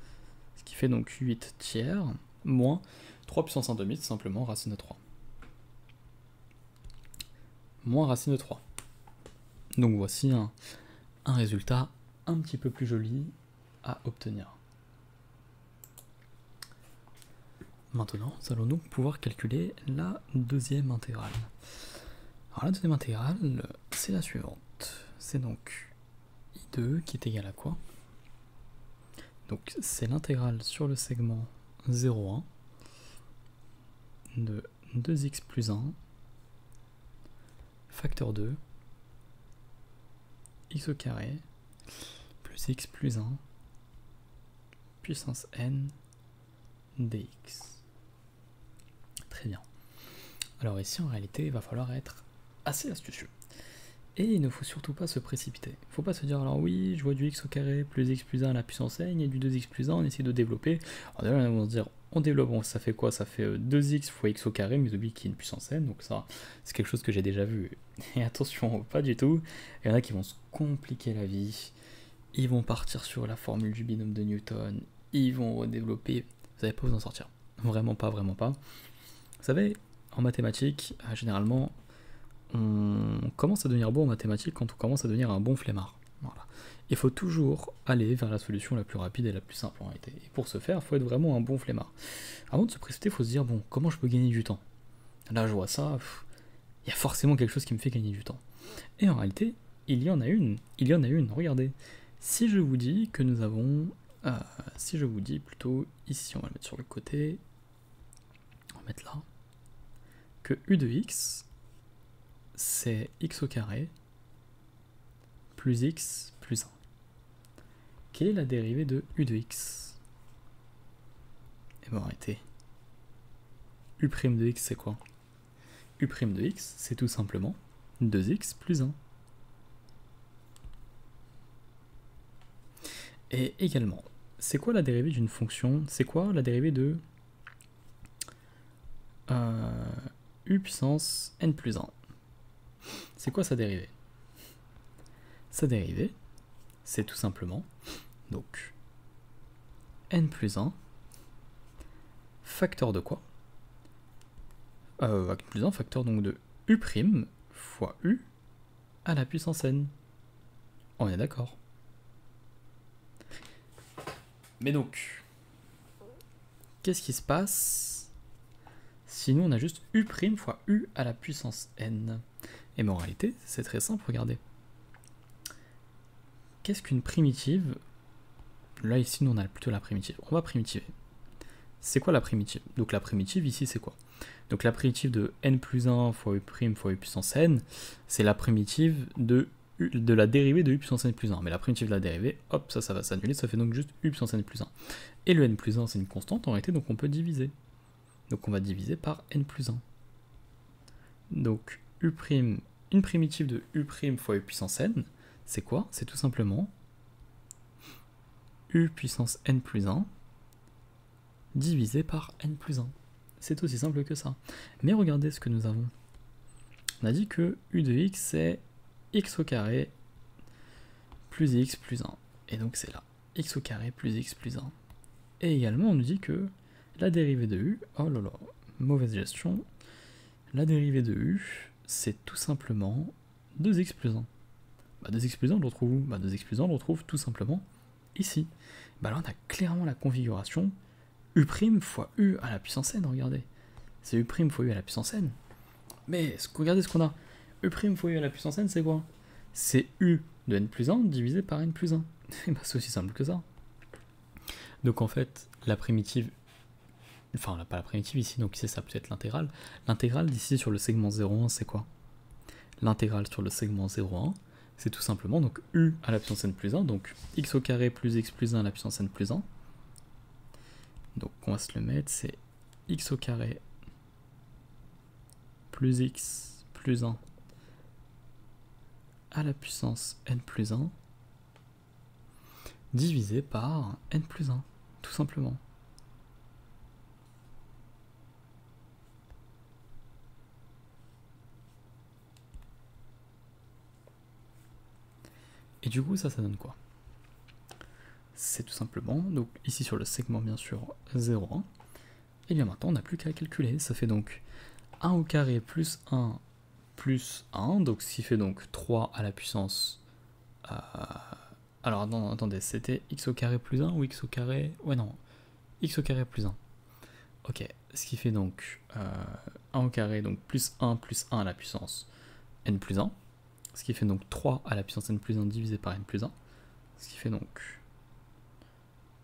Ce qui fait donc 8 tiers moins 3 puissance 1 demi, c'est simplement racine de 3. Moins racine de 3. Donc voici un résultat un petit peu plus joli à obtenir. Maintenant, nous allons donc pouvoir calculer la deuxième intégrale. Alors la deuxième intégrale, c'est la suivante. C'est donc I2 qui est égal à quoi? Donc c'est l'intégrale sur le segment 0,1 de 2x plus 1 facteur 2 x au carré plus x plus 1 puissance n dx. Très bien. Alors ici en réalité il va falloir être assez astucieux. Et il ne faut surtout pas se précipiter. Il ne faut pas se dire alors oui, je vois du x au carré plus x plus 1 à la puissance n et du 2x plus 1, on essaie de développer. Alors déjà on va se dire on développe, bon, ça fait quoi? Ça fait 2x fois x au carré, mais oublie qu'il y a une puissance n, donc ça c'est quelque chose que j'ai déjà vu. Et attention, pas du tout. Il y en a qui vont se compliquer la vie, ils vont partir sur la formule du binôme de Newton, ils vont redévelopper, vous n'allez pas vous en sortir. Vraiment pas, vraiment pas. Vous savez, en mathématiques, généralement, on commence à devenir bon en mathématiques quand on commence à devenir un bon flemmard. Voilà. Il faut toujours aller vers la solution la plus rapide et la plus simple en réalité. Et pour ce faire, il faut être vraiment un bon flemmard. Avant de se précipiter, il faut se dire, bon, comment je peux gagner du temps? Là, je vois ça, il y a forcément quelque chose qui me fait gagner du temps. Et en réalité, il y en a une. Regardez, si je vous dis que nous avons... si je vous dis plutôt, ici, on va le mettre sur le côté, on va mettre là, que u de x, c'est x au carré plus x plus 1. Quelle est la dérivée de u de x? Et bien arrêtez. U' de x c'est quoi? U' de x c'est tout simplement 2x plus 1. Et également, c'est quoi la dérivée d'une fonction? C'est quoi la dérivée de u puissance n plus 1? C'est quoi sa dérivée? Sa dérivée, c'est tout simplement donc n plus 1 facteur de quoi? N plus 1 facteur donc de u' fois u à la puissance n. On est d'accord. Mais donc, qu'est-ce qui se passe si nous on a juste u' fois u à la puissance n? Et bien en réalité, c'est très simple, regardez. Qu'est-ce qu'une primitive? Là ici nous on a plutôt la primitive. On va primitiver. C'est quoi la primitive? Donc la primitive ici c'est quoi? Donc la primitive de n plus 1 fois u' fois u puissance n, c'est la primitive de la dérivée de u puissance n plus 1. Mais la primitive de la dérivée, hop, ça va s'annuler, ça fait donc juste u puissance n plus 1. Et le n plus 1 c'est une constante en réalité, donc on peut diviser. Donc on va diviser par n plus 1. Donc une primitive de u' fois u puissance n, c'est quoi? C'est tout simplement u puissance n plus 1 divisé par n plus 1. C'est aussi simple que ça. Mais regardez ce que nous avons. On a dit que u de x c'est x au carré plus x plus 1. Et donc c'est là, x au carré plus x plus 1. Et également on nous dit que la dérivée de u, oh là là, mauvaise gestion, la dérivée de u c'est tout simplement 2x plus 1. Bah 2x plus 1 on le retrouve où? Bah 2x plus 1 on le retrouve tout simplement ici. Bah là on a clairement la configuration u' fois u à la puissance n, regardez. c'est u' fois u à la puissance n. Mais regardez ce qu'on a. U' fois u à la puissance n, c'est quoi? C'est u de n plus 1 divisé par n plus 1. Et bah c'est aussi simple que ça. Donc en fait, la primitive, enfin pas la primitive ici, donc ici ça peut être l'intégrale. L'intégrale d'ici sur le segment 0,1, c'est quoi? L'intégrale sur le segment 0,1, c'est tout simplement donc u à la puissance n plus 1, donc x au carré plus x plus 1 à la puissance n plus 1. Donc on va se le mettre, c'est x au carré plus x plus 1 à la puissance n plus 1 divisé par n plus 1, tout simplement. Et du coup, ça donne quoi? C'est tout simplement, donc ici sur le segment bien sûr 0,1, et bien maintenant on n'a plus qu'à calculer, ça fait donc 1 au carré plus 1 plus 1, donc ce qui fait donc 3 à la puissance... alors attendez, c'était x au carré plus 1 ou x au carré... Ouais non, x au carré plus 1. Ok, ce qui fait donc 1 au carré, donc plus 1 à la puissance n plus 1, ce qui fait donc 3 à la puissance n plus 1 divisé par n plus 1, ce qui fait donc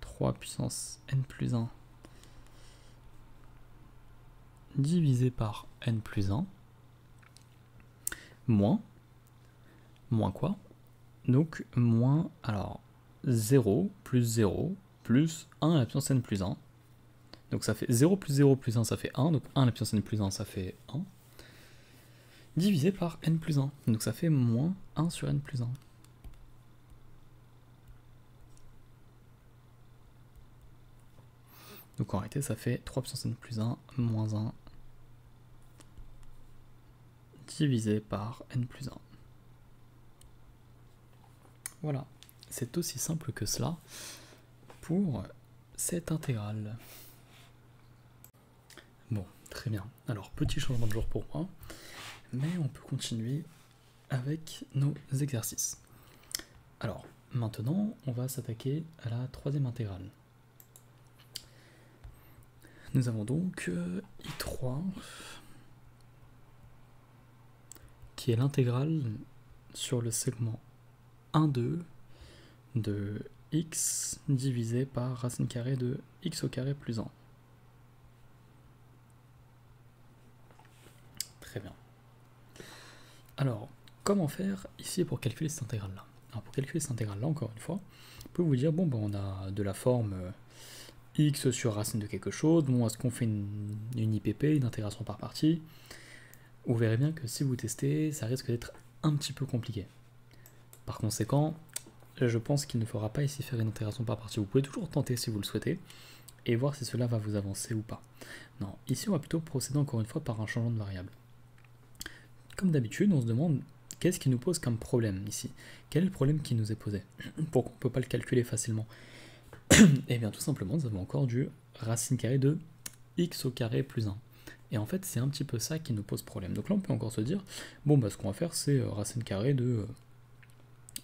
3 puissance n plus 1 divisé par n plus 1, moins quoi? Donc moins, alors 0 plus 1 à la puissance n plus 1. Donc ça fait 0 plus 0 plus 1, ça fait 1, donc 1 à la puissance n plus 1, ça fait 1, divisé par n plus 1, donc ça fait moins 1 sur n plus 1. Donc en réalité, ça fait 3 puissance n plus 1 moins 1 divisé par n plus 1. Voilà, c'est aussi simple que cela pour cette intégrale. Bon, très bien. Alors, petit changement de jour pour moi, mais on peut continuer avec nos exercices. Alors, maintenant, on va s'attaquer à la troisième intégrale. Nous avons donc I3, qui est l'intégrale sur le segment 1,2 de x divisé par racine carrée de x au carré plus 1. Très bien. Alors, comment faire ici pour calculer cette intégrale-là? Alors pour calculer cette intégrale-là, encore une fois, on peut vous dire, bon, ben, on a de la forme x sur racine de quelque chose, bon, est-ce qu'on fait une IPP, une intégration par partie? Vous verrez bien que si vous testez, ça risque d'être un petit peu compliqué. Par conséquent, je pense qu'il ne faudra pas ici faire une intégration par partie. Vous pouvez toujours tenter si vous le souhaitez, et voir si cela va vous avancer ou pas. Non, ici on va plutôt procéder encore une fois par un changement de variable. Comme d'habitude, on se demande qu'est-ce qui nous pose comme problème ici? Quel est le problème qui nous est posé? Pourquoi on ne peut pas le calculer facilement? Eh bien tout simplement, nous avons encore du racine carrée de x au carré plus 1. Et en fait, c'est un petit peu ça qui nous pose problème. Donc là, on peut encore se dire, bon, bah, ce qu'on va faire, c'est racine carrée de...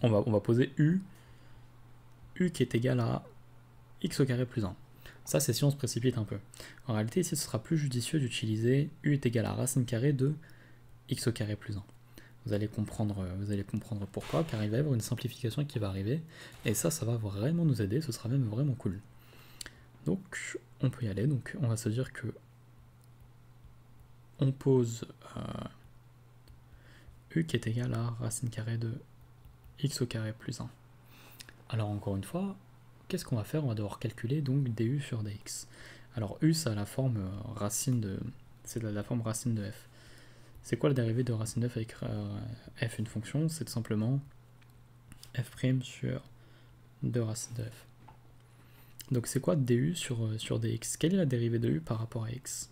on va poser u qui est égal à x au carré plus 1. Ça, c'est si on se précipite un peu. En réalité, ici, ce sera plus judicieux d'utiliser u est égal à racine carrée de x au carré plus 1. Vous allez comprendre pourquoi, car il va y avoir une simplification qui va arriver, et ça va vraiment nous aider, ce sera même vraiment cool. Donc, on peut y aller, donc on va se dire que on pose u qui est égal à racine carrée de x au carré plus 1. Alors encore une fois, qu'est-ce qu'on va faire? On va devoir calculer donc du sur dx. Alors u, ça a la forme racine de... c'est la forme racine de f. C'est quoi la dérivée de racine de f avec f une fonction? C'est tout simplement f' sur 2 racine de f. Donc c'est quoi du sur dx? Quelle est la dérivée de u par rapport à x?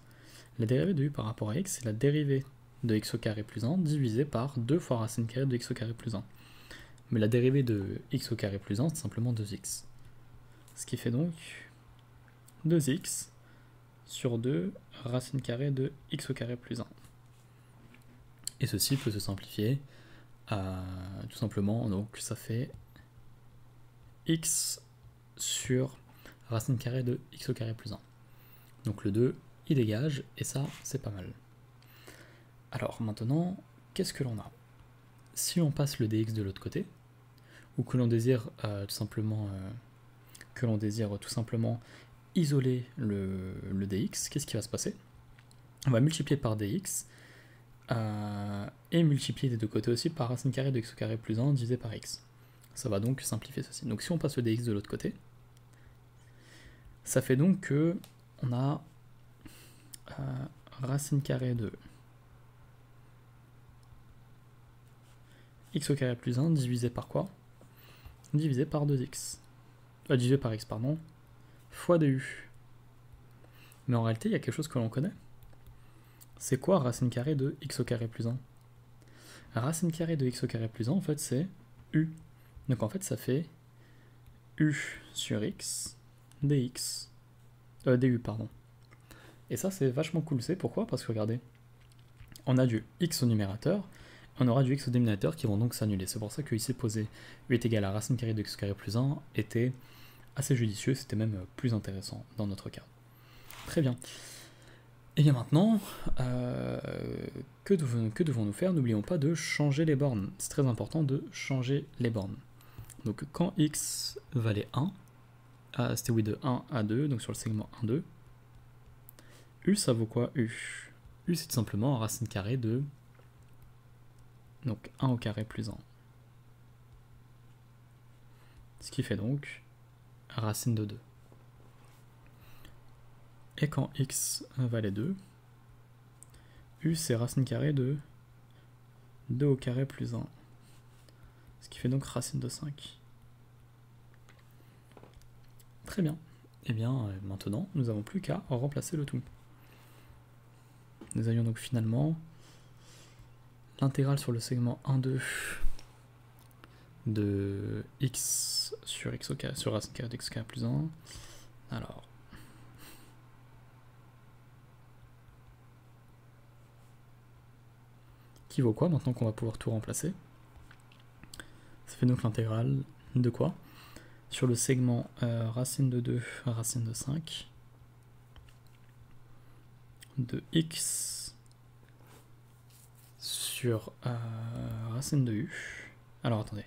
La dérivée de u par rapport à x, c'est la dérivée de x au carré plus 1 divisé par 2 fois racine carrée de x au carré plus 1. Mais la dérivée de x au carré plus 1, c'est simplement 2x. Ce qui fait donc 2x sur 2 racine carrée de x au carré plus 1. Et ceci peut se simplifier tout simplement, donc ça fait x sur racine carrée de x au carré plus 1. Donc le 2, il dégage, et ça, c'est pas mal. Alors maintenant, qu'est-ce que l'on a? Si on passe le dx de l'autre côté, ou que l'on désire tout simplement isoler le dx, qu'est-ce qui va se passer? On va multiplier par dx, et multiplier des deux côtés aussi par racine carrée de x au carré plus 1 divisé par x. Ça va donc simplifier ceci. Donc si on passe le dx de l'autre côté, ça fait donc que on a racine carrée de x au carré plus 1 divisé par quoi? Divisé par 2x. Divisé par x, pardon, fois du. Mais en réalité, il y a quelque chose que l'on connaît. C'est quoi racine carrée de x au carré plus 1? Racine carrée de x au carré plus 1, en fait, c'est u. Donc en fait, ça fait u sur x dx. Du, pardon. Et ça, c'est vachement cool. C'est pourquoi? Parce que regardez, on a du x au numérateur, on aura du x au dénominateur qui vont donc s'annuler. C'est pour ça que ici, poser u est égal à racine carrée de x au carré plus 1 était assez judicieux, c'était même plus intéressant dans notre cas. Très bien. Et bien maintenant, que devons-nous faire? N'oublions pas de changer les bornes. C'est très important de changer les bornes. Donc quand x valait 1, c'était oui de 1 à 2, donc sur le segment 1, 2, u ça vaut quoi u? U c'est tout simplement racine carrée de donc 1 au carré plus 1. Ce qui fait donc racine de 2. Et quand x valait 2, u c'est racine carrée de 2 au carré plus 1. Ce qui fait donc racine de 5. Très bien. Et bien maintenant, nous n'avons plus qu'à remplacer le tout. Nous avions donc finalement l'intégrale sur le segment 1, 2 de x sur x au carré, sur racine carrée de x au carré plus 1. Alors, qui vaut quoi maintenant qu'on va pouvoir tout remplacer? Ça fait donc l'intégrale de quoi? Sur le segment racine de 2, racine de 5, de x sur racine de u. Alors attendez.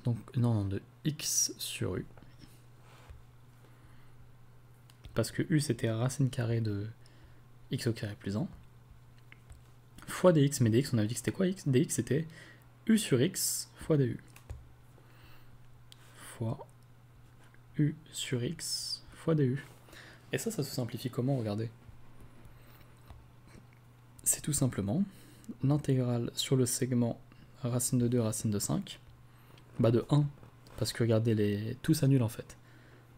Donc non, de x sur u. Parce que u c'était racine carrée de x au carré plus 1. Fois dx, mais dx on avait dit que c'était quoi x? Dx c'était u sur x fois du. Fois u sur x fois du. Et ça se simplifie comment? Regardez. C'est tout simplement l'intégrale sur le segment racine de 2, racine de 5, bah de 1, parce que regardez, tout s'annule en fait.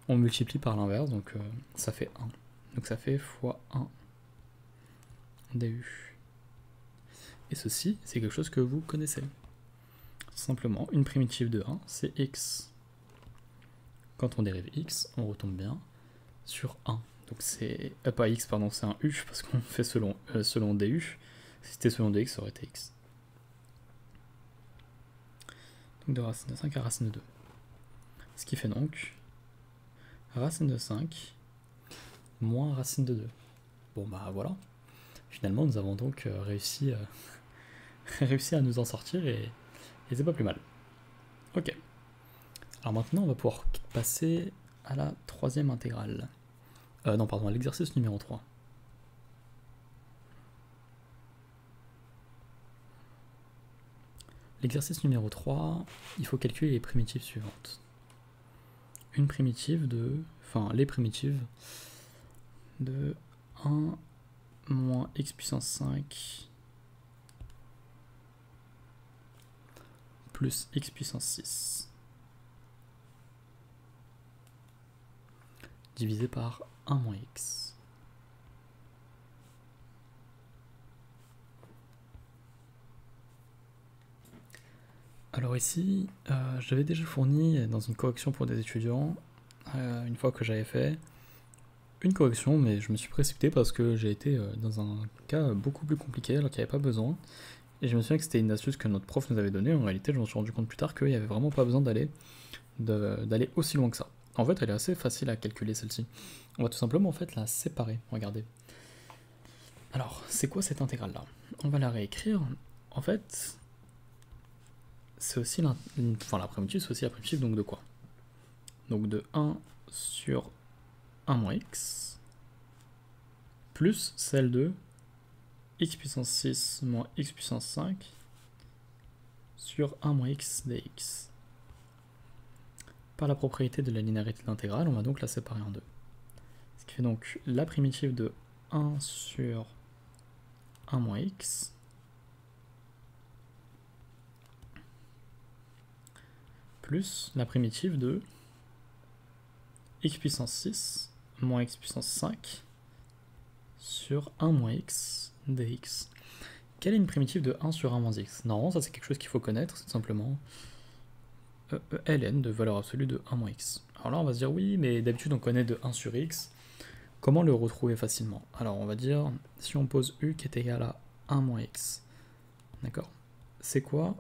On multiplie par l'inverse, donc ça fait 1. Donc ça fait fois 1 du. Et ceci, c'est quelque chose que vous connaissez. Simplement, une primitive de 1, c'est x. Quand on dérive x, on retombe bien sur 1. Donc c'est... pas x, pardon, c'est un u, parce qu'on fait selon du. Si c'était selon dx, ça aurait été x. Donc de racine de 5 à racine de 2. Ce qui fait donc racine de 5 moins racine de 2. Bon bah voilà. Finalement, nous avons donc réussi à nous en sortir et c'est pas plus mal. Ok. Alors maintenant, on va pouvoir passer à la troisième intégrale. Non, pardon, à l'exercice numéro 3. L'exercice numéro 3, il faut calculer les primitives suivantes. Une primitive de... Enfin, les primitives de 1 moins x puissance 5 plus x puissance 6 divisé par 1 moins x. Alors ici, j'avais déjà fourni dans une correction pour des étudiants, une fois que j'avais fait une correction, mais je me suis précipité parce que j'ai été dans un cas beaucoup plus compliqué alors qu'il n'y avait pas besoin. Et je me souviens que c'était une astuce que notre prof nous avait donnée. En réalité, je me suis rendu compte plus tard qu'il n'y avait vraiment pas besoin d'aller aussi loin que ça. En fait, elle est assez facile à calculer celle-ci. On va tout simplement en fait la séparer, regardez. Alors, c'est quoi cette intégrale-là? On va la réécrire. En fait, c'est aussi la primitive, c'est aussi la primitive donc de quoi? Donc de 1 sur 1 moins x, plus celle de x puissance 6 moins x puissance 5 sur 1 moins x dx. Par la propriété de la linéarité de l'intégrale, on va donc la séparer en deux. Ce qui fait donc la primitive de 1 sur 1 moins x plus la primitive de x puissance 6 moins x puissance 5 sur 1 moins x dx. Quelle est une primitive de 1 sur 1 moins x? Normalement, ça c'est quelque chose qu'il faut connaître, c'est tout simplement ln de valeur absolue de 1 moins x. Alors là, on va se dire oui, mais d'habitude on connaît de 1 sur x. Comment le retrouver facilement? Alors on va dire, si on pose u qui est égal à 1 moins x, d'accord? C'est quoi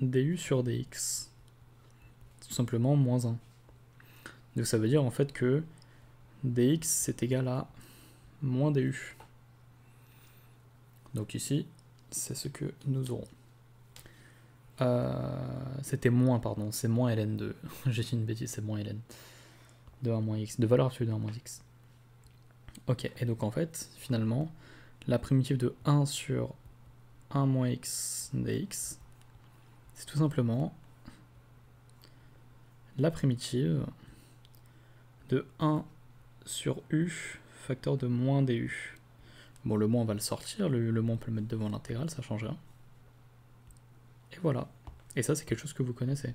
du sur dx? Tout simplement moins 1. Donc ça veut dire en fait que dx c'est égal à moins du. Donc ici, c'est ce que nous aurons. C'était moins, pardon, c'est moins ln de... J'ai dit une bêtise, c'est moins ln de 1 moins x, de valeur absolue de 1 moins x. Ok, et donc en fait, finalement, la primitive de 1 sur 1 moins x dx, c'est tout simplement la primitive de 1 sur u facteur de moins du. Bon, le moins on va le sortir, le moins on peut le mettre devant l'intégrale, ça change rien. Et voilà. Et ça, c'est quelque chose que vous connaissez.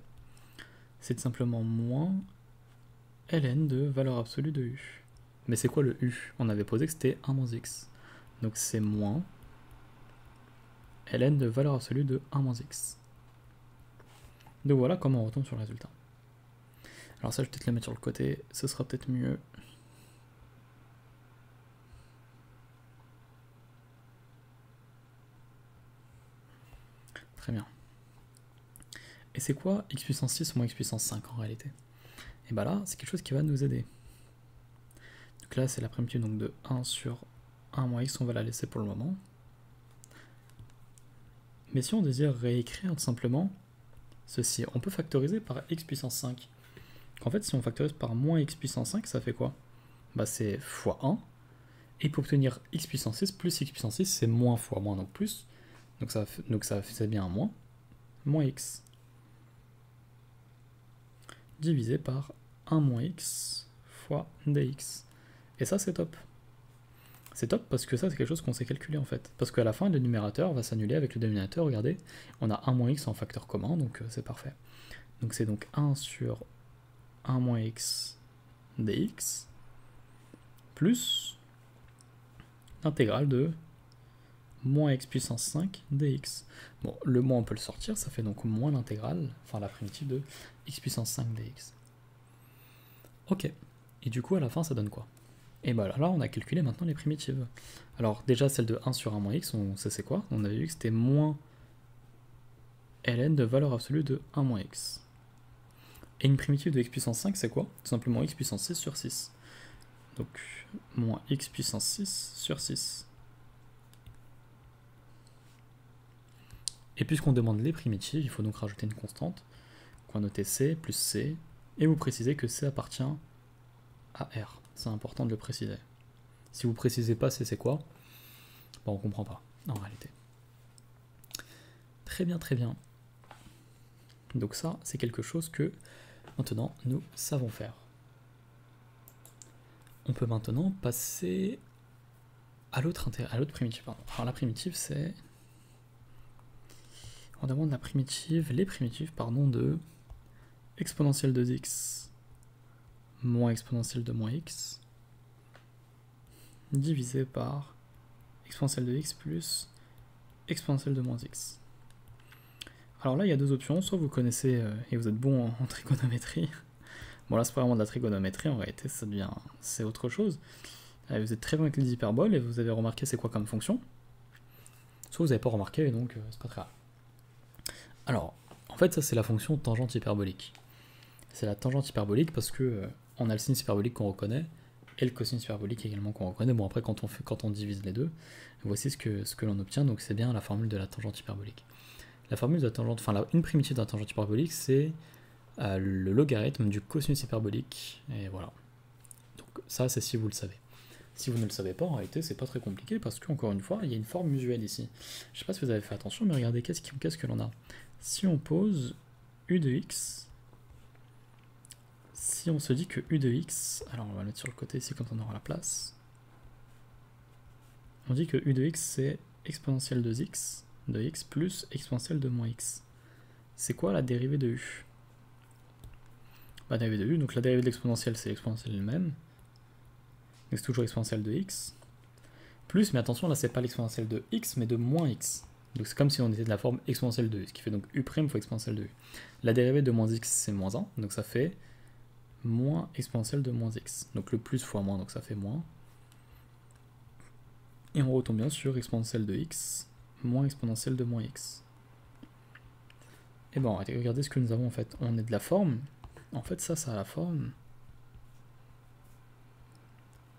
C'est tout simplement moins ln de valeur absolue de u. Mais c'est quoi le u? On avait posé que c'était 1 moins x. Donc c'est moins ln de valeur absolue de 1 moins x. Donc voilà comment on retombe sur le résultat. Alors ça, je vais peut-être le mettre sur le côté, ce sera peut-être mieux. Très bien. Et c'est quoi x puissance 6 moins x puissance 5 en réalité? Et bien là, c'est quelque chose qui va nous aider. Donc là, c'est la primitive donc de 1 sur 1 moins x, on va la laisser pour le moment. Mais si on désire réécrire tout simplement ceci, on peut factoriser par x puissance 5. En fait, si on factorise par moins x puissance 5, ça fait quoi? Bah c'est fois 1. Et pour obtenir x puissance 6 plus x puissance 6, c'est moins fois moins, donc plus. Donc ça fait bien un moins x. Divisé par 1 moins x fois dx. Et ça, c'est top. C'est top parce que ça, c'est quelque chose qu'on sait calculer en fait. Parce qu'à la fin, le numérateur va s'annuler avec le dénominateur. Regardez, on a 1 moins x en facteur commun, donc c'est parfait. Donc c'est donc 1 sur 1 moins x dx plus l'intégrale de moins x puissance 5 dx. Bon, le moins on peut le sortir, ça fait donc moins l'intégrale, enfin la primitive de x puissance 5 dx. Ok, et du coup à la fin ça donne quoi? Et bah là on a calculé maintenant les primitives. Alors déjà celle de 1 sur 1 moins x, on sait c'est quoi? On avait vu que c'était moins ln de valeur absolue de 1 moins x. Et une primitive de x puissance 5 c'est quoi? Tout simplement x puissance 6 sur 6. Donc moins x puissance 6 sur 6. Et puisqu'on demande les primitives, il faut donc rajouter une constante, qu'on va noter c plus c, et vous précisez que c appartient à R. C'est important de le préciser. Si vous ne précisez pas c c'est quoi, bon, on ne comprend pas, en réalité. Très bien, très bien. Donc ça, c'est quelque chose que, maintenant, nous savons faire. On peut maintenant passer à l'autre primitive. Pardon. Alors la primitive, c'est... On demande la primitive, les primitives, pardon, de exponentielle de x moins exponentielle de moins x divisé par exponentielle de x plus exponentielle de moins x. Alors là, il y a deux options. Soit vous connaissez et vous êtes bon en trigonométrie. Bon, là, c'est pas vraiment de la trigonométrie. En réalité, ça devient... c'est autre chose. Vous êtes très bon avec les hyperboles et vous avez remarqué c'est quoi comme fonction. Soit vous n'avez pas remarqué et donc c'est pas très grave. Alors, en fait, ça c'est la fonction tangente hyperbolique. C'est la tangente hyperbolique parce que on a le sinus hyperbolique qu'on reconnaît, et le cosinus hyperbolique également qu'on reconnaît. Bon, après, quand on divise les deux, voici ce que l'on obtient, donc c'est bien la formule de la tangente hyperbolique. La formule de la tangente, enfin, une primitive de la tangente hyperbolique, c'est le logarithme du cosinus hyperbolique, et voilà. Donc ça, c'est si vous le savez. Si vous ne le savez pas, en réalité, c'est pas très compliqué, parce qu'encore une fois, il y a une forme usuelle ici. Je sais pas si vous avez fait attention, mais regardez, qu'est-ce que l'on a? Si on pose u de x, si on se dit que u de x, alors on va le mettre sur le côté ici, comme ça on aura la place. On dit que u de x, c'est exponentielle de x plus exponentielle de moins x. C'est quoi la dérivée de u? La dérivée de u, donc la dérivée de l'exponentielle, c'est l'exponentielle elle-même. Donc c'est toujours exponentielle de x. Plus, mais attention, là c'est pas l'exponentielle de x, mais de moins x. Donc c'est comme si on était de la forme exponentielle de u, ce qui fait donc u' fois exponentielle de u. La dérivée de moins x, c'est moins 1, donc ça fait moins exponentielle de moins x. Donc le plus fois moins, donc ça fait moins. Et on retombe bien sur exponentielle de x, moins exponentielle de moins x. Et bon, regardez ce que nous avons en fait. On est de la forme, en fait ça a la forme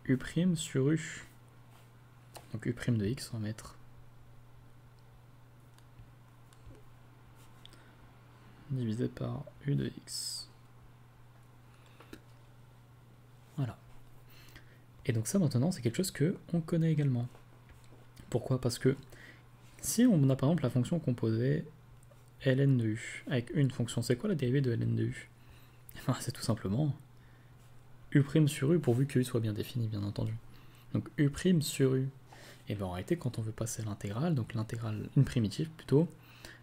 u' sur u. Donc u' de x, on va mettre divisé par u de x. Voilà. Et donc ça maintenant, c'est quelque chose que on connaît également. Pourquoi? Parce que si on a par exemple la fonction composée ln de u avec une fonction, c'est quoi la dérivée de ln de u? C'est tout simplement u' sur u, pourvu que u soit bien défini, bien entendu. Donc u' sur u. Et bien en réalité, quand on veut passer l'intégrale, donc l'intégrale, une primitive plutôt,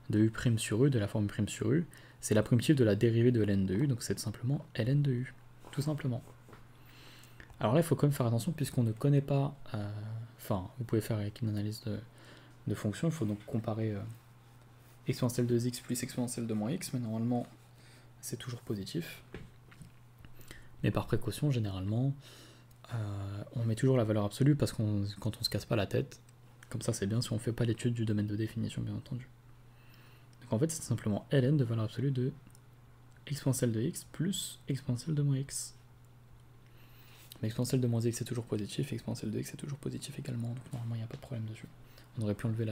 de u' sur u, de la forme u' sur u, c'est la primitive de la dérivée de ln de u, donc c'est tout simplement ln de u, tout simplement. Alors là, il faut quand même faire attention, puisqu'on ne connaît pas, enfin, vous pouvez faire avec une analyse de fonction, il faut donc comparer exponentielle de x plus exponentielle de moins x, mais normalement, c'est toujours positif. Mais par précaution, généralement, on met toujours la valeur absolue, parce qu'on quand on se casse pas la tête, comme ça c'est bien si on ne fait pas l'étude du domaine de définition, bien entendu. Donc en fait, c'est simplement ln de valeur absolue de exponentielle de x plus exponentielle de moins x. Mais exponentielle de moins x c'est toujours positif, et exponentielle de x c'est toujours positif également, donc normalement il n'y a pas de problème dessus. On aurait pu enlever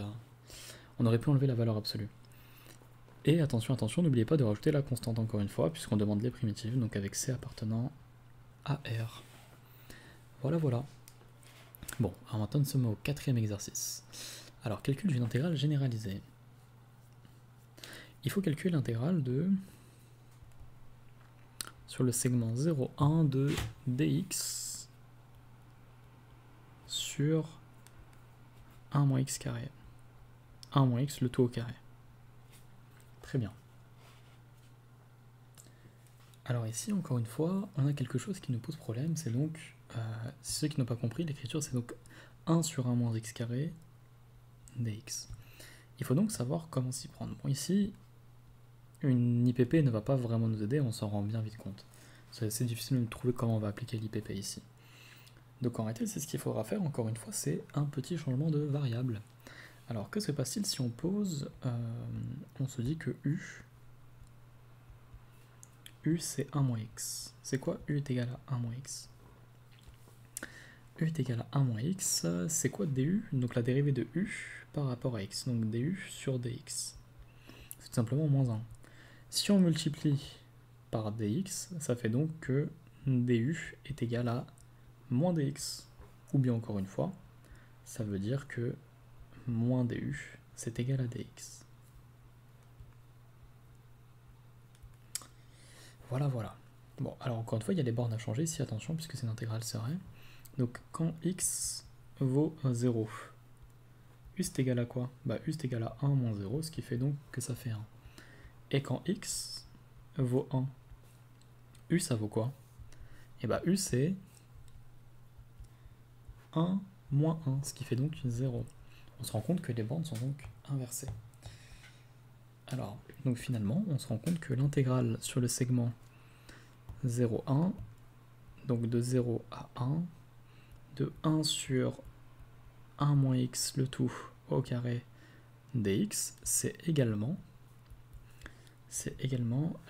la valeur absolue. Et attention, attention, n'oubliez pas de rajouter la constante encore une fois, puisqu'on demande les primitives, donc avec c appartenant à R. Voilà, voilà. Bon, alors maintenant nous sommes au 4e exercice. Alors, calcul d'une intégrale généralisée. Il faut calculer l'intégrale de... sur le segment 0,1 de dx sur 1 moins x carré. 1 moins x le tout au carré. Très bien. Alors ici, encore une fois, on a quelque chose qui nous pose problème, c'est donc, ceux qui n'ont pas compris, l'écriture c'est donc 1 sur 1 moins x carré dx. Il faut donc savoir comment s'y prendre. Bon, ici, une IPP ne va pas vraiment nous aider, on s'en rend bien vite compte. C'est assez difficile de trouver comment on va appliquer l'IPP ici. Donc en réalité, c'est ce qu'il faudra faire, encore une fois, c'est un petit changement de variable. Alors, que se passe-t-il si on pose, on se dit que u c'est 1 moins x. C'est quoi u est égal à 1 moins x? U est égal à 1 moins x, c'est quoi du? Donc la dérivée de u par rapport à x, donc du sur dx. C'est tout simplement moins 1. Si on multiplie par dx, ça fait donc que du est égal à moins dx. Ou bien encore une fois, ça veut dire que moins du, c'est égal à dx. Voilà, voilà. Bon, alors encore une fois, il y a les bornes à changer ici, attention, puisque c'est une intégrale, c'est vrai. Donc quand x vaut 0, u c'est égal à quoi? Bah u c'est égal à 1 moins 0, ce qui fait donc que ça fait 1. Et quand x vaut 1, u ça vaut quoi? Et bah u c'est 1 moins 1, ce qui fait donc 0. On se rend compte que les bornes sont donc inversées. Alors, donc finalement, on se rend compte que l'intégrale sur le segment 0, 1, donc de 0 à 1, de 1 sur 1 moins x le tout au carré dx, c'est également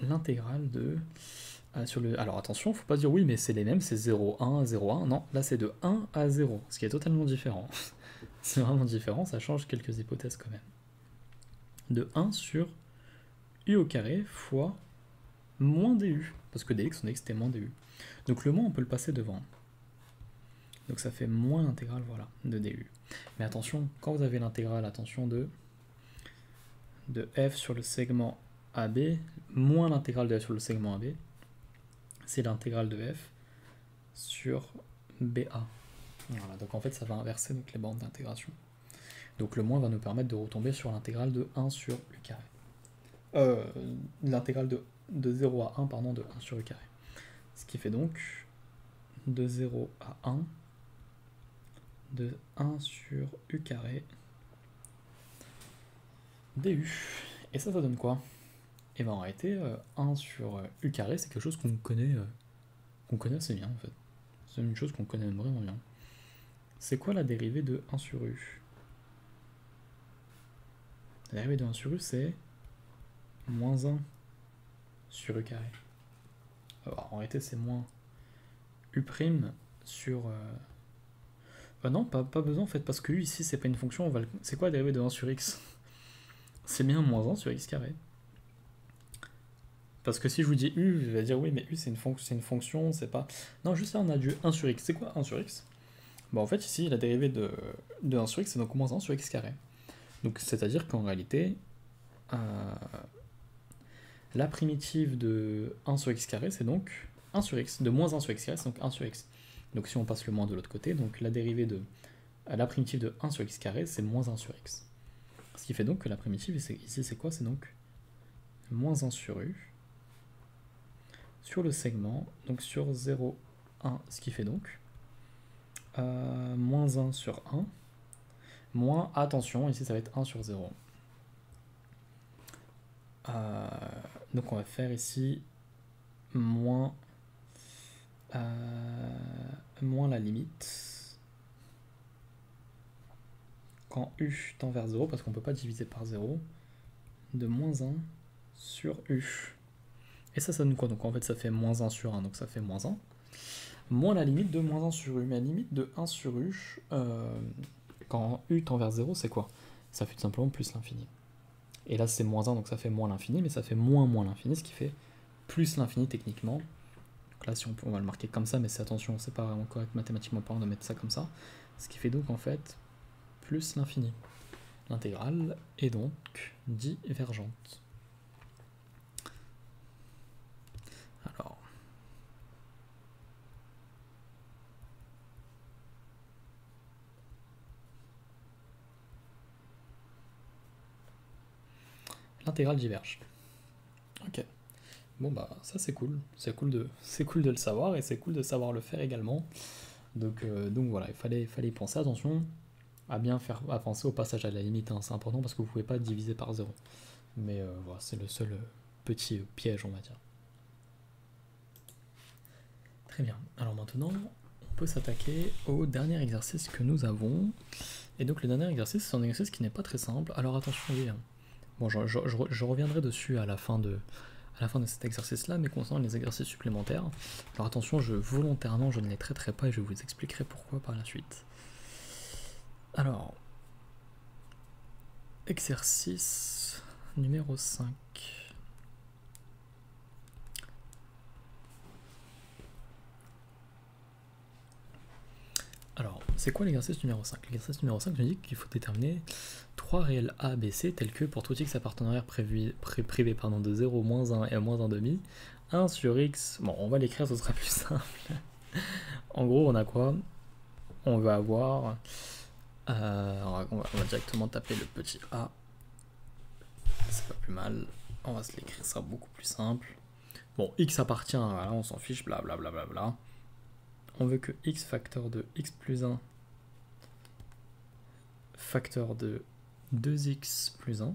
l'intégrale de Alors attention, faut pas dire oui, mais c'est les mêmes, c'est 0, 1, 0, 1. Non, là c'est de 1 à 0, ce qui est totalement différent. C'est vraiment différent, ça change quelques hypothèses quand même. De 1 sur u au carré fois moins du, parce que dx, on a dit que c'était moins du. Donc le moins, on peut le passer devant. Donc ça fait moins l'intégrale, voilà, de du. Mais attention, quand vous avez l'intégrale, attention, de f sur le segment AB, moins l'intégrale de f sur le segment AB, c'est l'intégrale de f sur BA. Voilà, donc en fait ça va inverser donc, les bornes d'intégration. Donc le moins va nous permettre de retomber sur l'intégrale de 1 sur u carré. L'intégrale de 0 à 1, pardon, de 1 sur u carré. Ce qui fait donc de 0 à 1, de 1 sur u carré du. Et ça donne quoi? Et bien en réalité, 1 sur u carré, c'est quelque chose qu'on connaît assez bien en fait. C'est une chose qu'on connaît vraiment bien. C'est quoi la dérivée de 1 sur u? La dérivée de 1 sur u, c'est moins 1 sur u carré. Alors, en réalité, c'est moins u' sur... non, pas besoin en fait, parce que u ici, c'est pas une fonction. C'est quoi la dérivée de 1 sur x? C'est bien moins 1 sur x carré. Parce que si je vous dis u, je vais dire oui, mais u c'est une fonction, c'est pas... Non, juste là, on a du 1 sur x. C'est quoi 1 sur x? Bon, en fait, ici, la dérivée de 1 sur x, c'est donc moins 1 sur x carré. Donc, c'est-à-dire qu'en réalité, la primitive de 1 sur x carré, c'est donc 1 sur x. De moins 1 sur x carré, c'est donc 1 sur x. Donc, si on passe le moins de l'autre côté, donc la dérivée de la primitive de 1 sur x carré, c'est moins 1 sur x. Ce qui fait donc que la primitive, ici, c'est quoi? C'est donc moins 1 sur u sur le segment, donc sur 0, 1, ce qui fait donc moins 1 sur 1, moins, attention, ici ça va être 1 sur 0. Donc on va faire ici moins, moins la limite quand u tend vers 0, parce qu'on ne peut pas diviser par 0, de moins 1 sur u. Et ça donne quoi? Donc en fait ça fait moins 1 sur 1, donc ça fait moins 1. Moins la limite de moins 1 sur u. Mais la limite de 1 sur u, quand u tend vers 0, c'est quoi? Ça fait tout simplement plus l'infini. Et là c'est moins 1, donc ça fait moins l'infini, mais ça fait moins l'infini, ce qui fait plus l'infini techniquement. Donc là si on va le marquer comme ça, mais c'est attention, c'est pas vraiment correct mathématiquement parlant de mettre ça comme ça. Ce qui fait donc en fait plus l'infini. L'intégrale est donc divergente. Alors, l'intégrale diverge. Ok. Bon bah ça c'est cool. C'est cool de le savoir et c'est cool de savoir le faire également. Donc voilà, il fallait y penser. Attention à penser au passage à la limite, hein. C'est important parce que vous pouvez pas diviser par 0. Mais voilà, c'est le seul petit piège, on va dire. Très bien. Alors maintenant, on peut s'attaquer au dernier exercice que nous avons. Et donc le dernier exercice, c'est un exercice qui n'est pas très simple. Alors attention, oui. Bon, je reviendrai dessus à la fin de cet exercice-là, mais concernant les exercices supplémentaires. Alors attention, volontairement, je ne les traiterai pas et je vous expliquerai pourquoi par la suite. Alors, exercice numéro 5. Alors, c'est quoi l'exercice numéro 5? L'exercice numéro 5 nous dit qu'il faut déterminer 3 réels A, B, C tels que pour tout x à partenariat privé de 0, moins 1 et moins 1 demi, 1 sur x, bon on va l'écrire, ce sera plus simple. En gros on a quoi? On va avoir, on va directement taper le petit a, c'est pas plus mal, on va se l'écrire, ça sera beaucoup plus simple. Bon, x appartient, voilà, on s'en fiche, blablabla. Bla bla bla. On veut que x facteur de x plus 1 facteur de 2x plus 1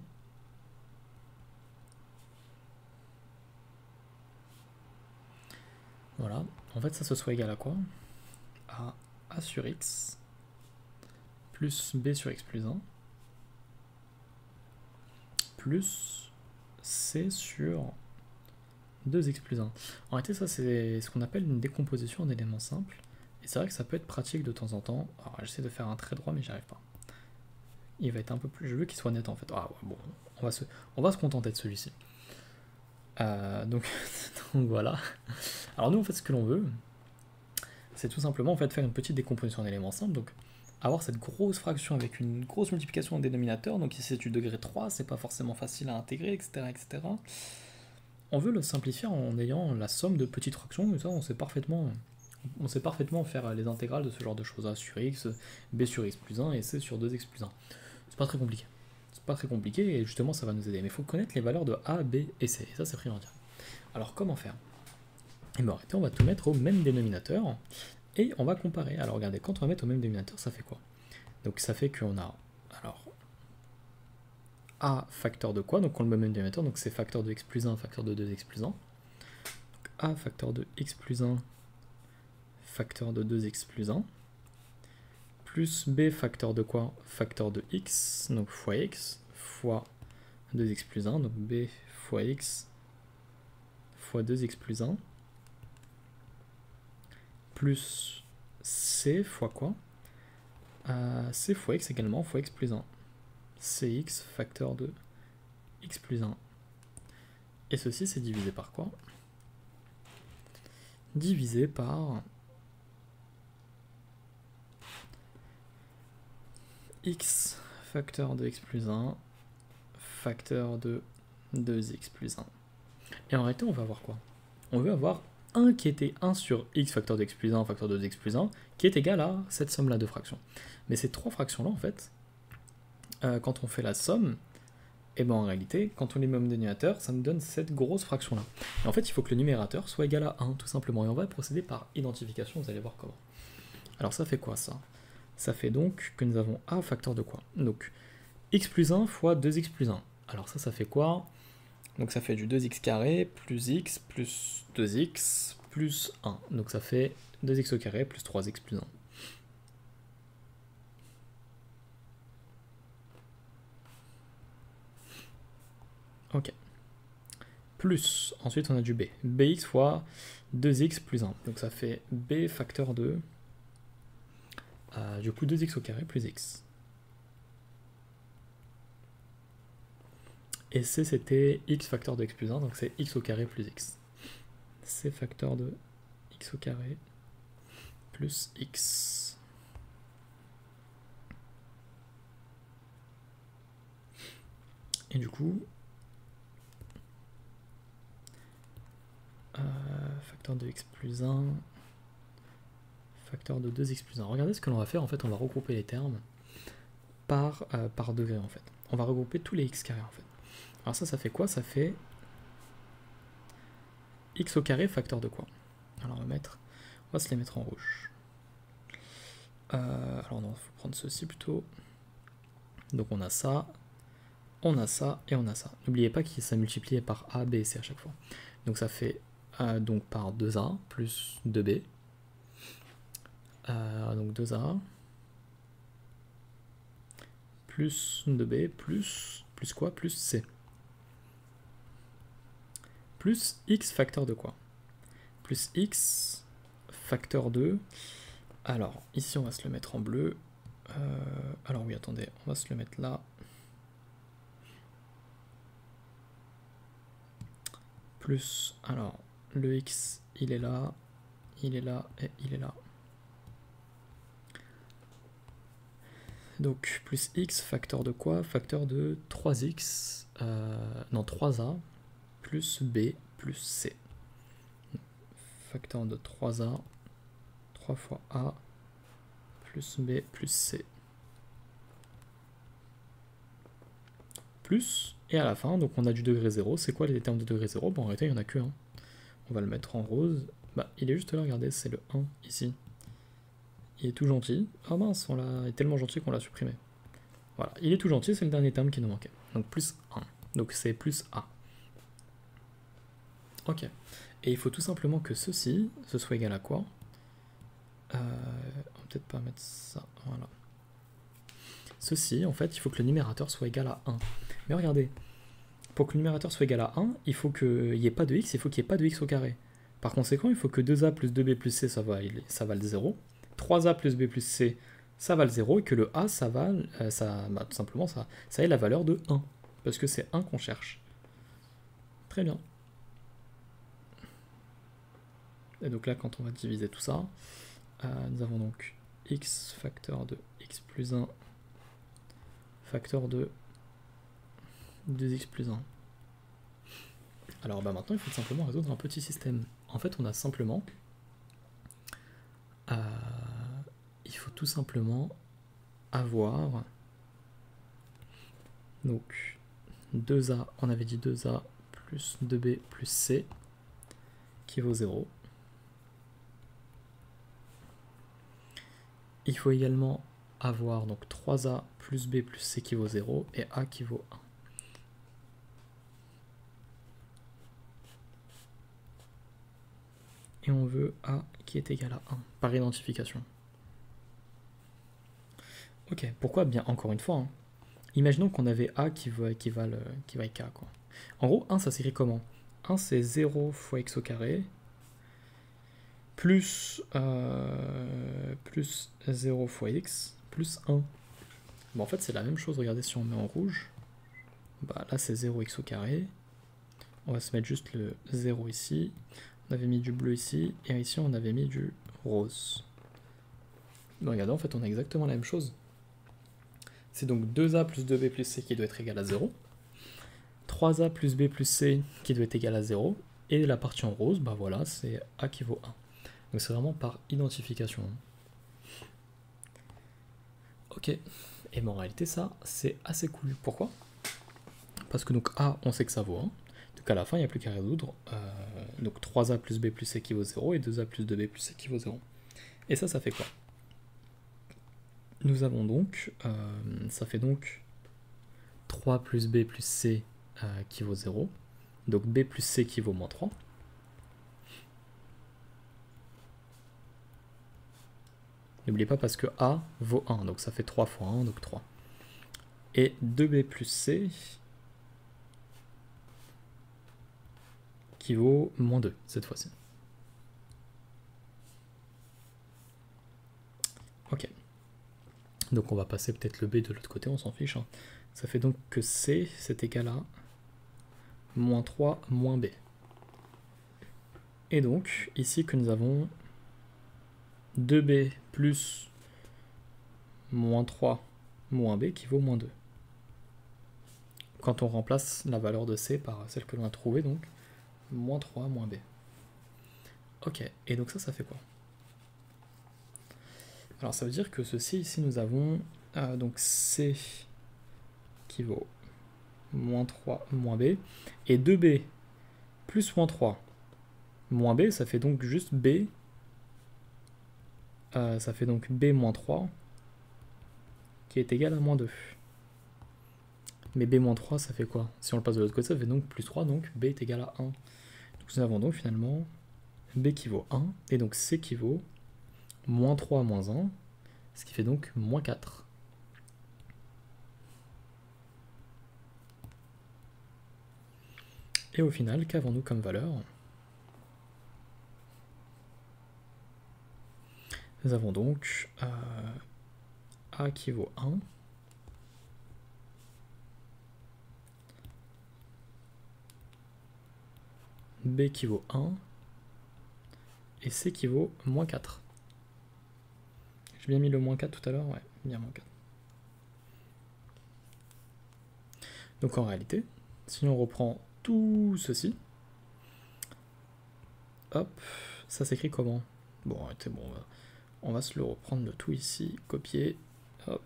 voilà, en fait ça se soit égal à quoi? À a sur x plus b sur x plus 1 plus c sur 2x plus 1. En réalité, ça, c'est ce qu'on appelle une décomposition en éléments simples. Et c'est vrai que ça peut être pratique de temps en temps. Alors, j'essaie de faire un trait droit, mais j'y arrive pas. Il va être un peu plus... Je veux qu'il soit net, en fait. Ah ouais, bon, on va se contenter de celui-ci. Donc, donc, voilà. Alors, nous, en fait, ce que l'on veut, c'est tout simplement, en fait, faire une petite décomposition en éléments simples. Donc, avoir cette grosse fraction avec une grosse multiplication en dénominateur. Donc, ici, c'est du degré 3, c'est pas forcément facile à intégrer, etc., etc. On veut le simplifier en ayant la somme de petites fractions, et ça on sait parfaitement faire les intégrales de ce genre de choses, A sur x, b sur x plus 1 et c sur 2x plus 1. C'est pas très compliqué. C'est pas très compliqué et justement ça va nous aider. Mais il faut connaître les valeurs de a, b et c, et ça c'est primordial. Alors comment faire? Et bien arrêtez, on va tout mettre au même dénominateur et on va comparer. Alors regardez, quand on va mettre au même dénominateur, ça fait quoi? Donc ça fait qu'on a, alors, a facteur de quoi? Donc on le met au même dénominateur, donc c'est facteur de x plus 1, facteur de 2x plus 1. Donc a facteur de x plus 1, facteur de 2x plus 1, plus b facteur de quoi? Facteur de x, donc fois x, fois 2x plus 1, donc b fois x fois 2x plus 1, plus c fois quoi? C fois x également, fois x plus 1. Cx facteur de x plus 1. Et ceci, c'est divisé par quoi? Divisé par x facteur de x plus 1 facteur de 2x plus 1. Et en réalité, on va avoir quoi? On veut avoir 1 qui était 1 sur x facteur de x plus 1 facteur de 2x plus 1 qui est égal à cette somme-là de fractions. Mais ces trois fractions-là, en fait, quand on fait la somme, et ben en réalité, quand on les met au même dénominateur, ça nous donne cette grosse fraction-là. Et en fait, il faut que le numérateur soit égal à 1, tout simplement. Et on va procéder par identification, vous allez voir comment. Alors ça fait quoi, ça? Ça fait donc que nous avons a facteur de quoi? Donc, x plus 1 fois 2x plus 1. Alors ça fait quoi? Donc ça fait du 2x carré plus x plus 2x plus 1. Donc ça fait 2x au carré plus 3x plus 1. Ok. Plus, ensuite on a du b. bx fois 2x plus 1. Donc ça fait b facteur de, du coup 2x au carré plus x. Et c c'était x facteur de x plus 1, donc c'est x au carré plus x. c facteur de x au carré plus x. Et du coup, facteur de x plus 1, facteur de 2x plus 1. Regardez ce que l'on va faire, en fait on va regrouper les termes par degré en fait. On va regrouper tous les x carrés en fait. Alors ça fait quoi? Ça fait x au carré facteur de quoi? Alors on va se les mettre en rouge. Alors non, il faut prendre ceci plutôt. Donc on a ça et on a ça. N'oubliez pas que ça multiplie par a, b et c à chaque fois. Donc ça fait donc par 2a plus 2b. Donc 2a plus 2b plus quoi? Plus c. Plus x facteur de quoi? Plus x facteur de... Alors, ici on va se le mettre en bleu. Alors oui, attendez, on va se le mettre là. Plus, alors, le x, il est là, il est là, et il est là. Donc, plus x, facteur de quoi? Facteur de 3x, non, 3a, plus b, plus c. Facteur de 3a, 3 fois a, plus b, plus c. Plus, et à la fin, donc on a du degré 0. C'est quoi les termes de degré 0? Bon, en réalité, il n'y en a que 1. On va le mettre en rose. Bah, il est juste là, regardez, c'est le 1, ici. Il est tout gentil. Ah mince, il est tellement gentil qu'on l'a supprimé. Voilà, il est tout gentil, c'est le dernier terme qui nous manquait. Donc plus 1. Donc c'est plus A. Ok. Et il faut tout simplement que ceci, ce soit égal à quoi? On va peut-être pas mettre ça. Voilà. Ceci, en fait, il faut que le numérateur soit égal à 1. Mais regardez, pour que le numérateur soit égal à 1, il faut qu'il n'y ait pas de x, il faut qu'il n'y ait pas de x au carré. Par conséquent, il faut que 2a plus 2b plus c, ça vale 0, 3a plus b plus c, ça vale 0, et que le a, ça vale, tout simplement, ça ait la valeur de 1, parce que c'est 1 qu'on cherche. Très bien. Et donc là, quand on va diviser tout ça, nous avons donc x facteur de x plus 1 facteur de 2x plus 1. Alors maintenant, il faut simplement résoudre un petit système. En fait, on a simplement... il faut tout simplement avoir... Donc, 2a, on avait dit 2a plus 2b plus c qui vaut 0. Il faut également avoir donc 3a plus b plus c qui vaut 0 et a qui vaut 1. Et on veut a qui est égal à 1 par identification. Ok, pourquoi? Bien, encore une fois, hein. Imaginons qu'on avait a qui vaille k, quoi. En gros, 1, ça s'écrit comment? 1, c'est 0 fois x au carré, plus 0 fois x, plus 1. Bon, en fait, c'est la même chose. Regardez, si on met en rouge, bah, là, c'est 0x au carré. On va se mettre juste le 0 ici. On avait mis du bleu ici, et ici, on avait mis du rose. Donc, regardez, en fait, on a exactement la même chose. C'est donc 2a plus 2b plus c qui doit être égal à 0. 3a plus b plus c qui doit être égal à 0. Et la partie en rose, bah voilà, c'est a qui vaut 1. Donc c'est vraiment par identification. Ok, et ben en réalité ça, c'est assez cool. Pourquoi? Parce que donc a, on sait que ça vaut 1. Donc à la fin, il n'y a plus qu'à résoudre. Donc 3a plus b plus c qui vaut 0 et 2a plus 2b plus c qui vaut 0. Et ça fait quoi? Nous avons donc, ça fait donc 3 plus b plus c qui vaut 0. Donc b plus c qui vaut moins 3. N'oubliez pas parce que a vaut 1, donc ça fait 3 fois 1, donc 3. Et 2b plus c qui vaut moins 2 cette fois-ci. Ok. Donc on va passer peut-être le b de l'autre côté, on s'en fiche. Hein. Ça fait donc que c, c'est égal à moins 3 moins b. Et donc, ici que nous avons 2b plus moins 3 moins b qui vaut moins 2. Quand on remplace la valeur de c par celle que l'on a trouvée, donc moins 3 moins b. Ok, et donc ça fait quoi? Alors ça veut dire que ceci, ici nous avons donc c qui vaut moins 3 moins b, et 2b plus moins 3 moins b, ça fait donc juste b, ça fait donc b moins 3 qui est égal à moins 2. Mais b moins 3, ça fait quoi? Si on le passe de l'autre côté, ça fait donc plus 3, donc b est égal à 1. Donc nous avons donc finalement b qui vaut 1, et donc c qui vaut moins 3 moins 1, ce qui fait donc moins 4. Et au final, qu'avons-nous comme valeur? Nous avons donc a qui vaut 1, b qui vaut 1, et c qui vaut moins 4. J'ai bien mis le moins 4 tout à l'heure? Ouais, bien moins 4. Donc en réalité, si on reprend tout ceci, hop, ça s'écrit comment? Bon, arrêtez, bon, on va se le reprendre le tout ici, copier, hop.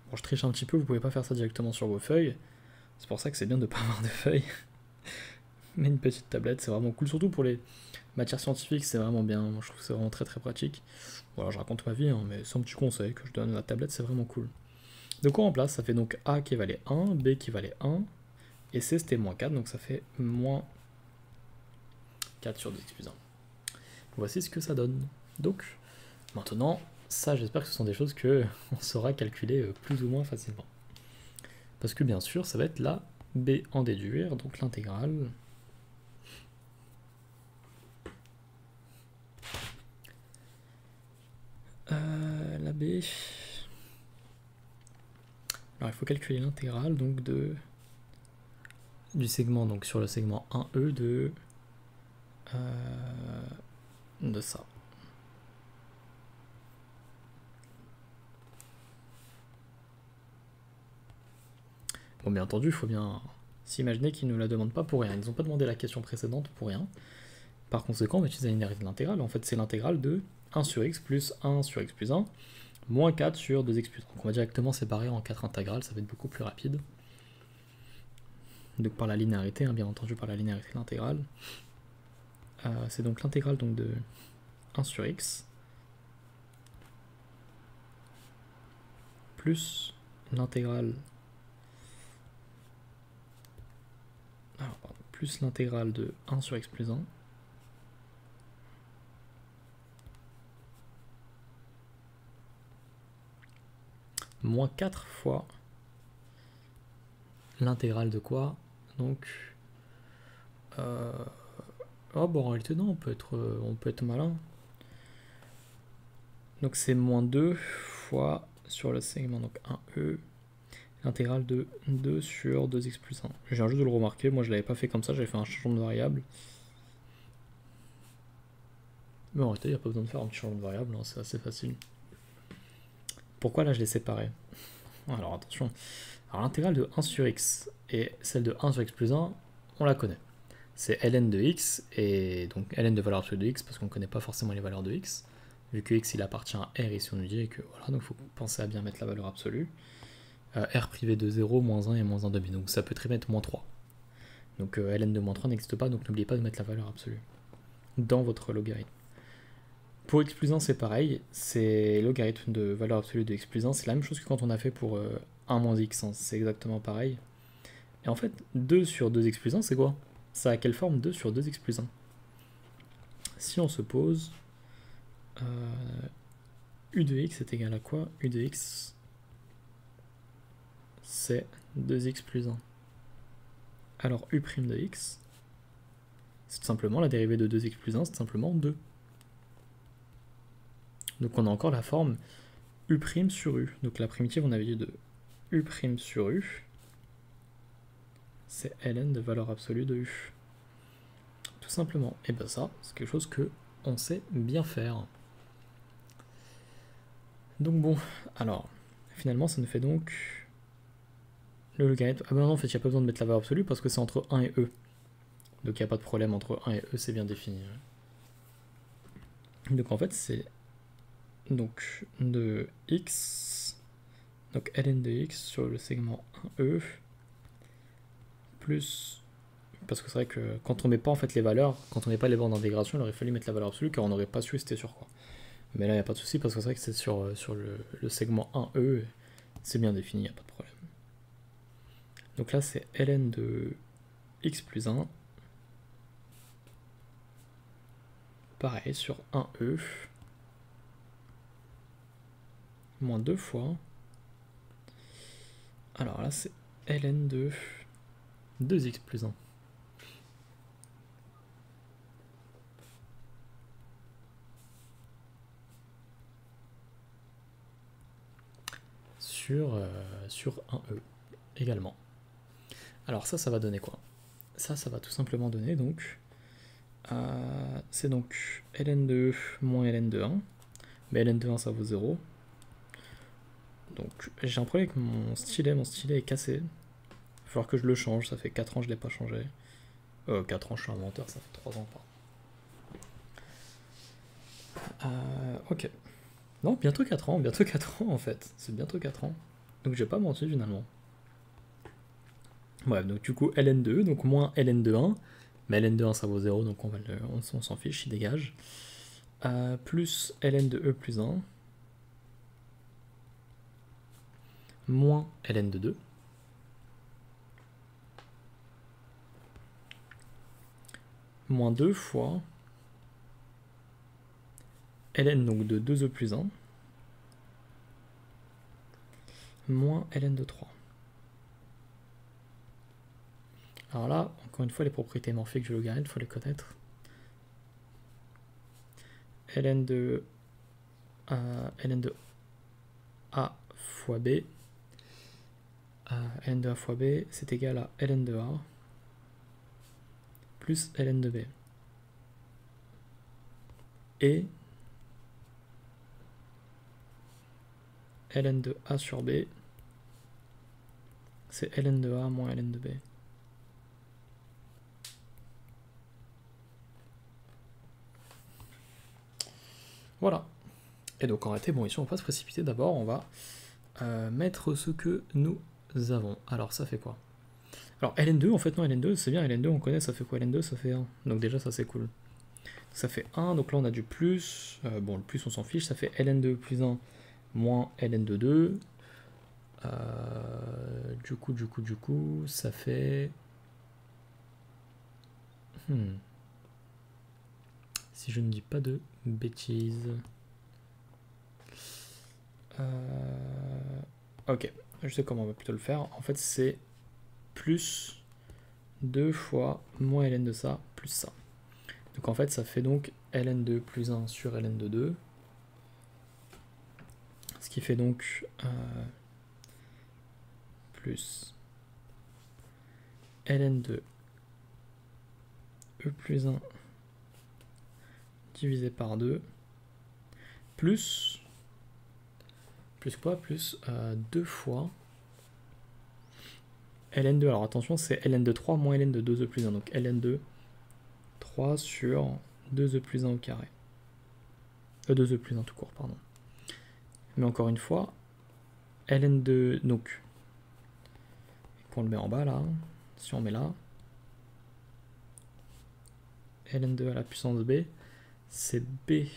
Bon, je triche un petit peu, vous pouvez pas faire ça directement sur vos feuilles, c'est pour ça que c'est bien de ne pas avoir de feuilles. Mais une petite tablette, c'est vraiment cool, surtout pour les matières scientifiques, c'est vraiment bien, moi je trouve que c'est vraiment très très pratique. Voilà, je raconte ma vie, hein, mais c'est un petit conseil que je donne, la tablette c'est vraiment cool. Donc on remplace, ça fait donc A qui valait 1, B qui valait 1, et C c'était moins 4, donc ça fait moins 4 sur 10 plus 1. Voici ce que ça donne. Donc, maintenant, ça j'espère que ce sont des choses qu'on saura calculer plus ou moins facilement. Parce que bien sûr, ça va être la b en déduire, donc l'intégrale la b. Alors il faut calculer l'intégrale donc du segment, donc sur le segment 1e de ça. Bon, bien entendu, il faut bien s'imaginer qu'ils ne la demandent pas pour rien. Ils n'ont pas demandé la question précédente pour rien. Par conséquent, on va utiliser la linéarité de l'intégrale. En fait, c'est l'intégrale de 1 sur x plus 1 sur x plus 1 moins 4 sur 2x plus 1. Donc on va directement séparer en 4 intégrales, ça va être beaucoup plus rapide. Donc par la linéarité, hein, bien entendu par la linéarité de l'intégrale. C'est donc l'intégrale donc de 1 sur x plus l'intégrale plus l'intégrale de 1 sur x plus 1 moins 4 fois l'intégrale de quoi? Donc oh bon, en réalité non, on peut être malin. Donc c'est moins 2 fois sur le segment donc 1e l'intégrale de 2 sur 2x plus 1. Je viens juste de le remarquer, moi je l'avais pas fait comme ça, j'avais fait un changement de variable. Mais en réalité, il n'y a pas besoin de faire un petit changement de variable, hein, c'est assez facile. Pourquoi là je l'ai séparé? Alors attention, alors l'intégrale de 1 sur x et celle de 1 sur x plus 1, on la connaît. C'est ln de x, et donc ln de valeur absolue de x, parce qu'on ne connaît pas forcément les valeurs de x. Vu que x il appartient à R, ici on nous dit que voilà, donc il faut penser à bien mettre la valeur absolue. R privé de 0, moins 1 et moins 1 demi, donc ça peut très bien être moins 3. Donc ln de moins 3 n'existe pas, donc n'oubliez pas de mettre la valeur absolue dans votre logarithme. Pour x plus 1 c'est pareil, c'est logarithme de valeur absolue de x plus 1, c'est la même chose que quand on a fait pour 1 moins x, hein, c'est exactement pareil. Et en fait, 2 sur 2x plus 1 c'est quoi? Ça a quelle forme 2 sur 2x plus 1? Si on se pose u de x est égal à quoi? U de x c'est 2x plus 1. Alors u' de x, c'est tout simplement la dérivée de 2x plus 1, c'est simplement 2. Donc on a encore la forme u' sur u. Donc la primitive, on avait dit de u' sur u, c'est ln de valeur absolue de u. Tout simplement. Et bien ça, c'est quelque chose que on sait bien faire. Donc bon, alors, finalement ça nous fait donc le logarithme. Ah ben non, en fait, il n'y a pas besoin de mettre la valeur absolue parce que c'est entre 1 et e. Donc il n'y a pas de problème entre 1 et e, c'est bien défini. Donc en fait, c'est donc de x, donc ln de x sur le segment 1e, plus, parce que c'est vrai que quand on met pas en fait les valeurs, quand on met pas les bornes d'intégration, il aurait fallu mettre la valeur absolue car on n'aurait pas su c'était sur quoi. Mais là, il n'y a pas de souci parce que c'est vrai que c'est sur le segment 1e, c'est bien défini, il n'y a pas de problème. Donc là, c'est ln de x plus 1, pareil, sur 1e, moins 2 fois, alors là, c'est ln de 2x plus 1. Sur 1e également. Alors ça va donner quoi? Ça va tout simplement donner donc c'est donc ln de moins ln de 1, mais ln de 1 ça vaut 0. Donc j'ai un problème avec mon stylet est cassé. Il va falloir que je le change, ça fait 4 ans que je ne l'ai pas changé. 4 ans, je suis un menteur, ça fait 3 ans pas. Ok. Non, bientôt 4 ans en fait. C'est bientôt 4 ans. Donc j'ai pas menti finalement. Bref, donc du coup ln de 2, donc moins ln de 1. Mais ln de 1 ça vaut 0, donc on s'en fiche, il dégage. Plus ln de e plus 1. Moins ln de 2. Moins 2 fois ln donc de 2e plus 1. Moins ln de 3. Alors là, encore une fois, les propriétés morphiques du logarithme, il faut les connaître. ln de a fois b, ln de a fois b, c'est égal à ln de a plus ln de b. Et ln de a sur b, c'est ln de a moins ln de b. Voilà. Et donc en réalité, bon, ici on va pas se précipiter. D'abord, on va mettre ce que nous avons. Alors ça fait quoi? Alors ln2, en fait non, ln2, c'est bien, ln2 on connaît, ça fait quoi? ln2 ça fait 1. Donc déjà ça c'est cool. Ça fait 1, donc là on a du plus. Bon, le plus on s'en fiche, ça fait ln2 plus 1 moins ln de 2. Du coup, ça fait... Si je ne dis pas de bêtises... Ok, je sais comment on va plutôt le faire. En fait, c'est plus 2 fois moins ln de ça, plus ça. Donc en fait, ça fait donc ln2 plus 1 sur ln de 2. Ce qui fait donc plus ln de e plus 1 divisé par 2 plus quoi? Plus 2 fois ln2. Alors attention, c'est ln de 3 moins ln de 2e plus 1. Donc ln de 3 sur 2e plus 1 au carré. 2e plus 1 tout court, pardon. Mais encore une fois, ln2, donc, qu'on le met en bas là, si on met là, ln2 à la puissance b, c'est b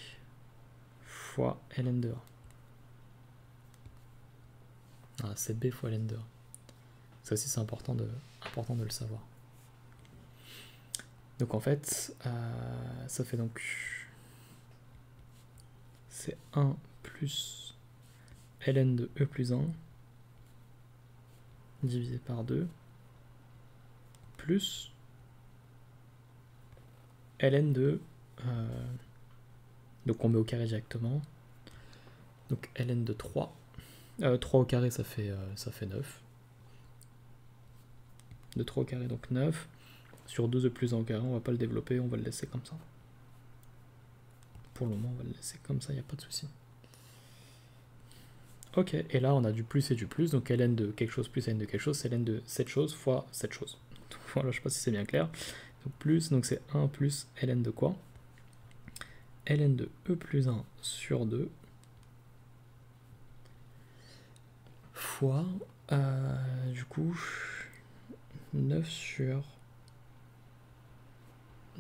fois ln de a. Ah, c'est b fois ln de a. Ça aussi c'est important de le savoir. Donc en fait, ça fait donc, c'est 1 plus ln de e plus 1 divisé par 2 plus ln de... donc on met au carré directement. Donc ln de 3. 3 au carré ça fait 9. De 3 au carré donc 9. Sur 2 e plus 1 au carré, on va pas le développer, on va le laisser comme ça. Pour le moment, on va le laisser comme ça, il n'y a pas de souci. Ok, et là on a du plus et du plus, donc ln de quelque chose plus ln de quelque chose, c'est ln de cette chose fois cette chose. Donc voilà, je sais pas si c'est bien clair. Donc plus, donc c'est 1 plus ln de quoi? Ln de e plus 1 sur 2 fois, du coup, 9 sur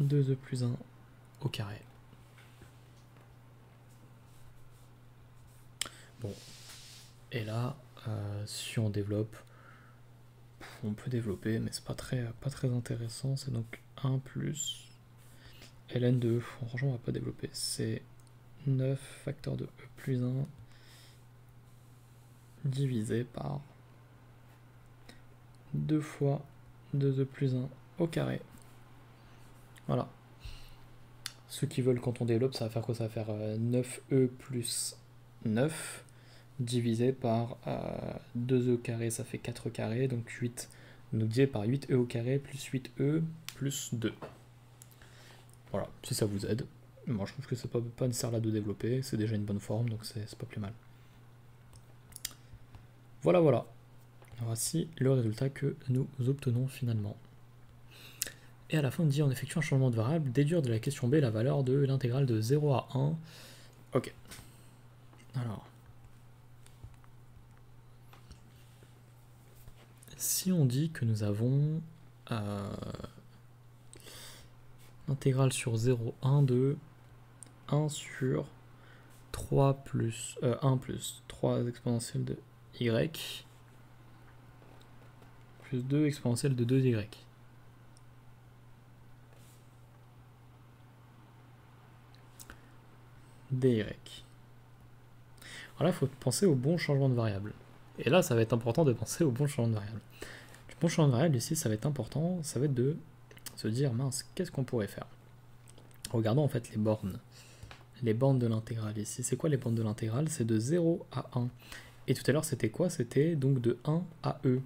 2e plus 1 au carré. Bon, et là, si on développe, on peut développer, mais c'est pas très intéressant. C'est donc 1 plus ln de e. Franchement, on va pas développer. C'est 9 facteur de e plus 1 divisé par 2 fois 2e plus 1 au carré. Voilà. Ceux qui veulent, quand on développe, ça va faire quoi? Ça va faire 9e plus 9 divisé par 2e au carré, ça fait 4 au carré, donc 8, donc divisé par 8e au carré plus 8e plus 2. Voilà, si ça vous aide. Moi je trouve que c'est pas nécessaire là de développer, c'est déjà une bonne forme, donc c'est pas plus mal. Voilà, voilà. Voici le résultat que nous obtenons finalement. Et à la fin, on dit on effectue un changement de variable, déduire de la question B la valeur de l'intégrale de 0 à 1. Ok. Alors. Si on dit que nous avons intégrale sur 0, 1, 2, 1 sur 3 plus 1 plus 3 exponentielle de y plus 2 exponentielle de 2y. dy. Alors là, il faut penser au bon changement de variable. Et là, ça va être important de penser au bon changement de variable. Mon champ de variable ici, ça va être important, ça va être de se dire, mince, qu'est-ce qu'on pourrait faire? Regardons en fait les bornes. Les bornes de l'intégrale ici. C'est quoi les bornes de l'intégrale? C'est de 0 à 1. Et tout à l'heure, c'était quoi? C'était donc de 1 à e.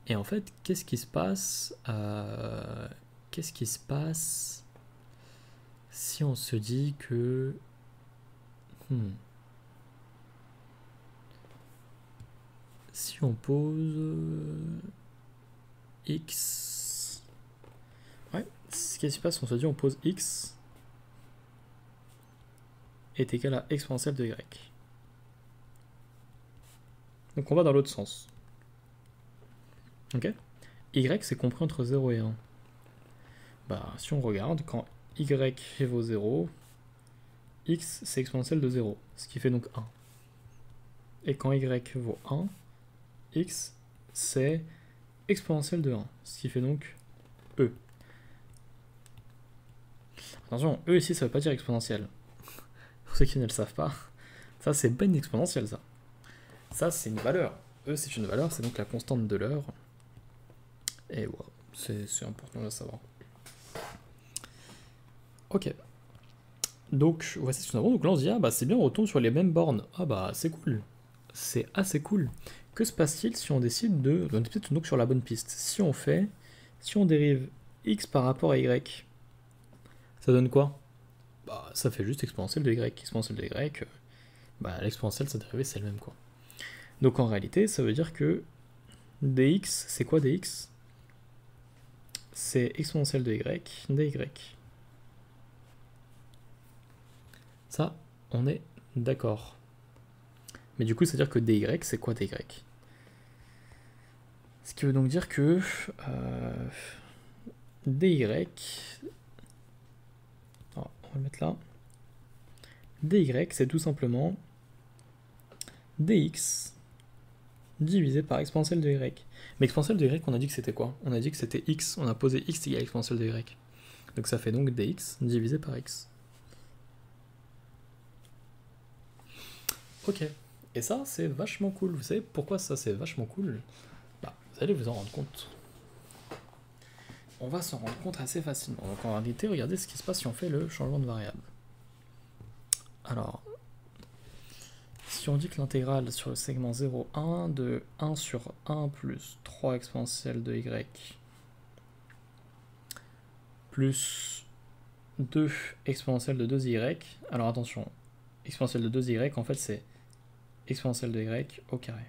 Et en fait, qu'est-ce qui se passe si on se dit que... Si on pose x... Ouais, ce qui se passe, on se dit on pose x est égal à exponentielle de y. Donc on va dans l'autre sens. Ok? Y c'est compris entre 0 et 1. Bah, si on regarde, quand y vaut 0, x c'est exponentielle de 0, ce qui fait donc 1. Et quand y vaut 1, x c'est exponentielle de 1, ce qui fait donc e. Attention, e ici ça veut pas dire exponentielle. Pour ceux qui ne le savent pas, ça c'est pas une exponentielle ça. Ça c'est une valeur. E c'est une valeur, c'est donc la constante de l'heure. Et voilà, c'est important de le savoir. Ok. Donc voici ce que nous avons. Donc là on se dit, ah bah c'est bien, on retourne sur les mêmes bornes. Ah bah c'est cool. C'est assez cool. Que se passe-t-il si on décide de... On est peut-être donc sur la bonne piste. Si on dérive x par rapport à y, ça donne quoi? Bah ça fait juste exponentielle de y. Exponentielle de y, bah l'exponentielle, sa dérivée, c'est le même quoi. Donc en réalité, ça veut dire que dx, c'est quoi dx? C'est exponentielle de y, dy. Ça, on est d'accord. Mais du coup, c'est-à-dire que dy, c'est quoi dy? Ce qui veut donc dire que dy, on va le mettre là, dy, c'est tout simplement dx divisé par exponentielle de y. Mais exponentielle de y, on a dit que c'était quoi? On a dit que c'était x, on a posé x égale exponentielle de y. Donc ça fait donc dx divisé par x. Ok. Et ça, c'est vachement cool. Vous savez pourquoi ça, c'est vachement cool? Bah, vous allez vous en rendre compte. On va s'en rendre compte assez facilement. Donc en réalité, regardez ce qui se passe si on fait le changement de variable. Alors, si on dit que l'intégrale sur le segment 0, 1 de 1 sur 1 plus 3 exponentielle de y plus 2 exponentielle de 2y, alors attention, exponentielle de 2y, en fait c'est exponentielle de y au carré.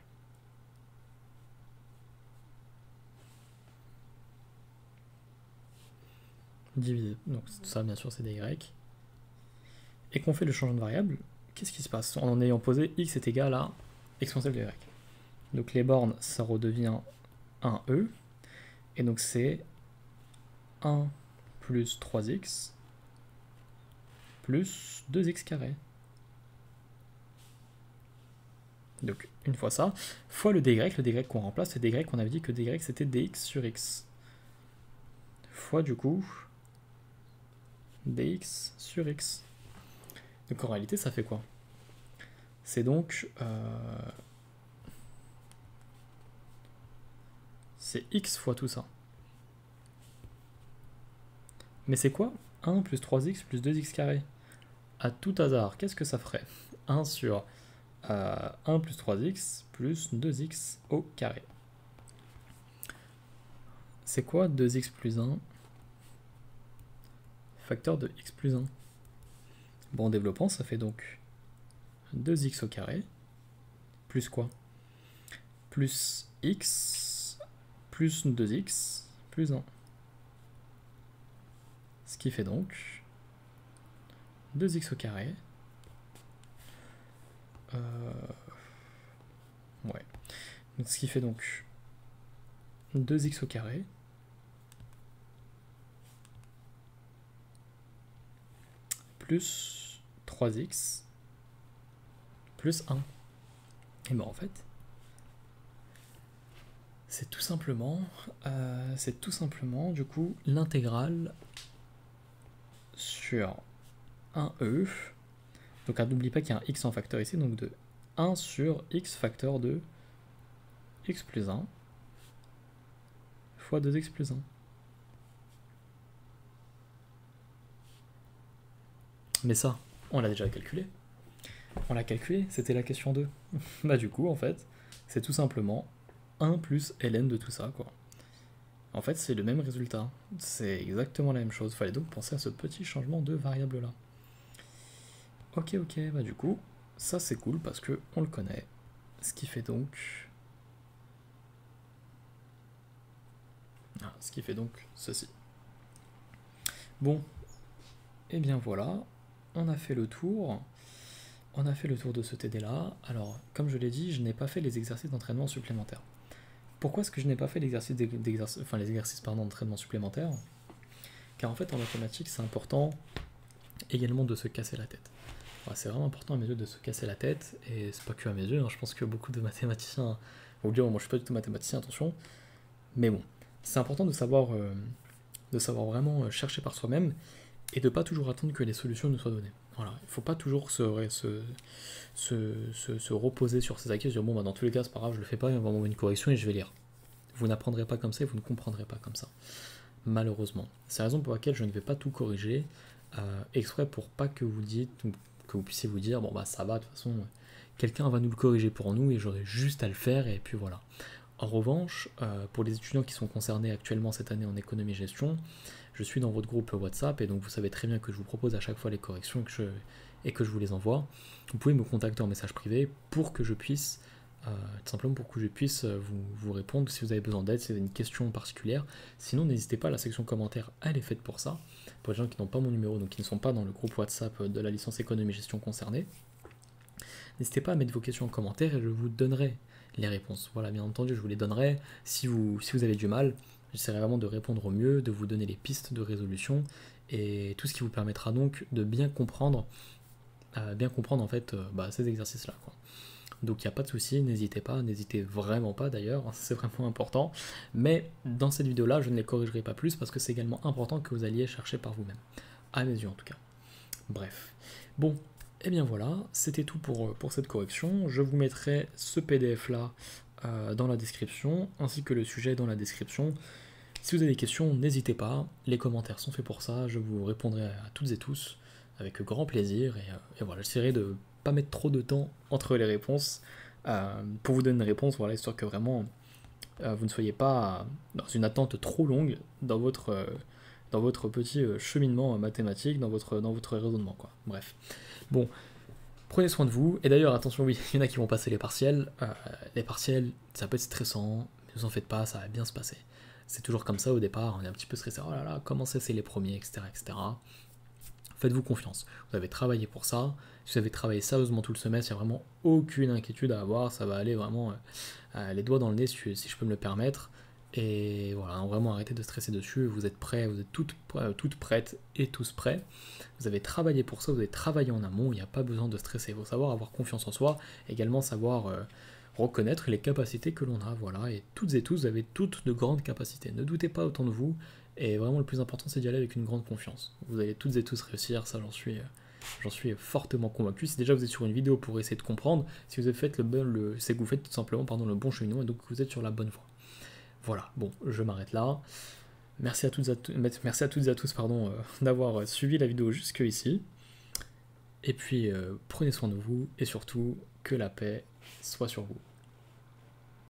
Divisé, donc ça bien sûr c'est dy. Et qu'on fait le changement de variable, qu'est-ce qui se passe? En ayant posé x est égal à exponentielle de y. Donc les bornes, ça redevient 1e. Et donc c'est 1 plus 3x plus 2x carré. Donc une fois ça, fois le dy qu'on remplace, c'est dy qu'on avait dit que dy c'était dx sur x. Fois du coup dx sur x. Donc en réalité ça fait quoi? C'est donc... c'est x fois tout ça. Mais c'est quoi 1 plus 3x plus 2x carré? À tout hasard, qu'est-ce que ça ferait? 1 sur 1 plus 3x plus 2x au carré. C'est quoi 2x plus 1? Facteur de x plus 1. Bon, en développant, ça fait donc 2x au carré, plus quoi? Plus x, plus 2x, plus 1. Ce qui fait donc 2x au carré. Ouais. Donc, ce qui fait donc 2x au carré plus 3x plus 1. Et bien en fait, c'est tout simplement du coup l'intégrale sur 1e. Donc n'oublie pas qu'il y a un x en facteur ici, donc de 1 sur x facteur de x plus 1 fois 2x plus 1. Mais ça, on l'a déjà calculé. On l'a calculé, c'était la question 2. Bah du coup, en fait, c'est tout simplement 1 plus ln de tout ça, quoi. En fait, c'est le même résultat. C'est exactement la même chose. Fallait donc penser à ce petit changement de variable là. Ok, bah du coup, ça c'est cool parce que on le connaît. Ce qui fait donc... ceci. Bon, et bien voilà, on a fait le tour. On a fait le tour de ce TD là. Alors, comme je l'ai dit, je n'ai pas fait les exercices d'entraînement supplémentaires. Pourquoi est-ce que je n'ai pas fait les exercices d'entraînement supplémentaires? Car en fait, en mathématiques, c'est important également de se casser la tête. Enfin, c'est vraiment important à mes yeux de se casser la tête, et c'est pas que à mes yeux, hein, je pense que beaucoup de mathématiciens vont dire, moi je suis pas du tout mathématicien, attention, mais bon, c'est important de savoir vraiment chercher par soi-même, et de pas toujours attendre que les solutions nous soient données. Voilà, il faut pas toujours se reposer sur ses acquis, se dire bon bah dans tous les cas c'est pas grave, je le fais pas, il va m'envoyer une correction et je vais lire. Vous n'apprendrez pas comme ça et vous ne comprendrez pas comme ça, malheureusement. C'est la raison pour laquelle je ne vais pas tout corriger, exprès pour pas que vous puissiez vous dire bon bah ça va, de toute façon quelqu'un va nous le corriger pour nous et j'aurai juste à le faire et puis voilà. En revanche, pour les étudiants qui sont concernés actuellement cette année en économie-gestion, je suis dans votre groupe WhatsApp et donc vous savez très bien que je vous propose à chaque fois les corrections et que je vous les envoie. Vous pouvez me contacter en message privé pour que je puisse, tout simplement pour que je puisse vous répondre si vous avez besoin d'aide, si vous avez une question particulière. Sinon, n'hésitez pas, la section commentaires, elle est faite pour ça. Pour les gens qui n'ont pas mon numéro, donc qui ne sont pas dans le groupe WhatsApp de la licence économie-gestion concernée, n'hésitez pas à mettre vos questions en commentaire et je vous donnerai les réponses. Voilà, bien entendu, je vous les donnerai. Si vous avez du mal, j'essaierai vraiment de répondre au mieux, de vous donner les pistes de résolution et tout ce qui vous permettra donc de bien comprendre en fait ces exercices-là, quoi. Donc il n'y a pas de souci, n'hésitez vraiment pas d'ailleurs, c'est vraiment important. Mais dans cette vidéo-là, je ne les corrigerai pas plus parce que c'est également important que vous alliez chercher par vous-même. À mes yeux en tout cas. Bref. Bon, et bien voilà, c'était tout pour cette correction. Je vous mettrai ce PDF-là dans la description, ainsi que le sujet dans la description. Si vous avez des questions, n'hésitez pas, les commentaires sont faits pour ça, je vous répondrai à toutes et tous avec grand plaisir. Et voilà, j'essaierai de pas mettre trop de temps entre les réponses pour vous donner une réponse, voilà, histoire que vraiment vous ne soyez pas dans une attente trop longue dans votre petit cheminement mathématique, dans votre raisonnement, quoi. Bref. Bon, prenez soin de vous. Et d'ailleurs, attention, oui, il y en a qui vont passer les partiels. Les partiels, ça peut être stressant, mais ne vous en faites pas, ça va bien se passer. C'est toujours comme ça au départ, on est un petit peu stressé, oh là là, comment c'est les premiers, etc., etc. Faites-vous confiance. Vous avez travaillé pour ça. Si vous avez travaillé sérieusement tout le semestre, il n'y a vraiment aucune inquiétude à avoir. Ça va aller vraiment les doigts dans le nez, si je peux me le permettre. Et voilà, vraiment arrêtez de stresser dessus. Vous êtes prêts, vous êtes toutes prêtes et tous prêts. Vous avez travaillé pour ça, vous avez travaillé en amont. Il n'y a pas besoin de stresser. Il faut savoir avoir confiance en soi. Également savoir reconnaître les capacités que l'on a. Voilà. Et toutes et tous, vous avez toutes de grandes capacités. Ne doutez pas autant de vous. Et vraiment, le plus important, c'est d'y aller avec une grande confiance. Vous allez toutes et tous réussir, ça j'en suis fortement convaincu. Si déjà vous êtes sur une vidéo pour essayer de comprendre, si vous avez fait c'est que vous faites tout simplement le bon cheminement et donc vous êtes sur la bonne voie. Voilà, bon, je m'arrête là. Merci à toutes et à tous d'avoir suivi la vidéo jusque ici. Et puis, prenez soin de vous et surtout, que la paix soit sur vous.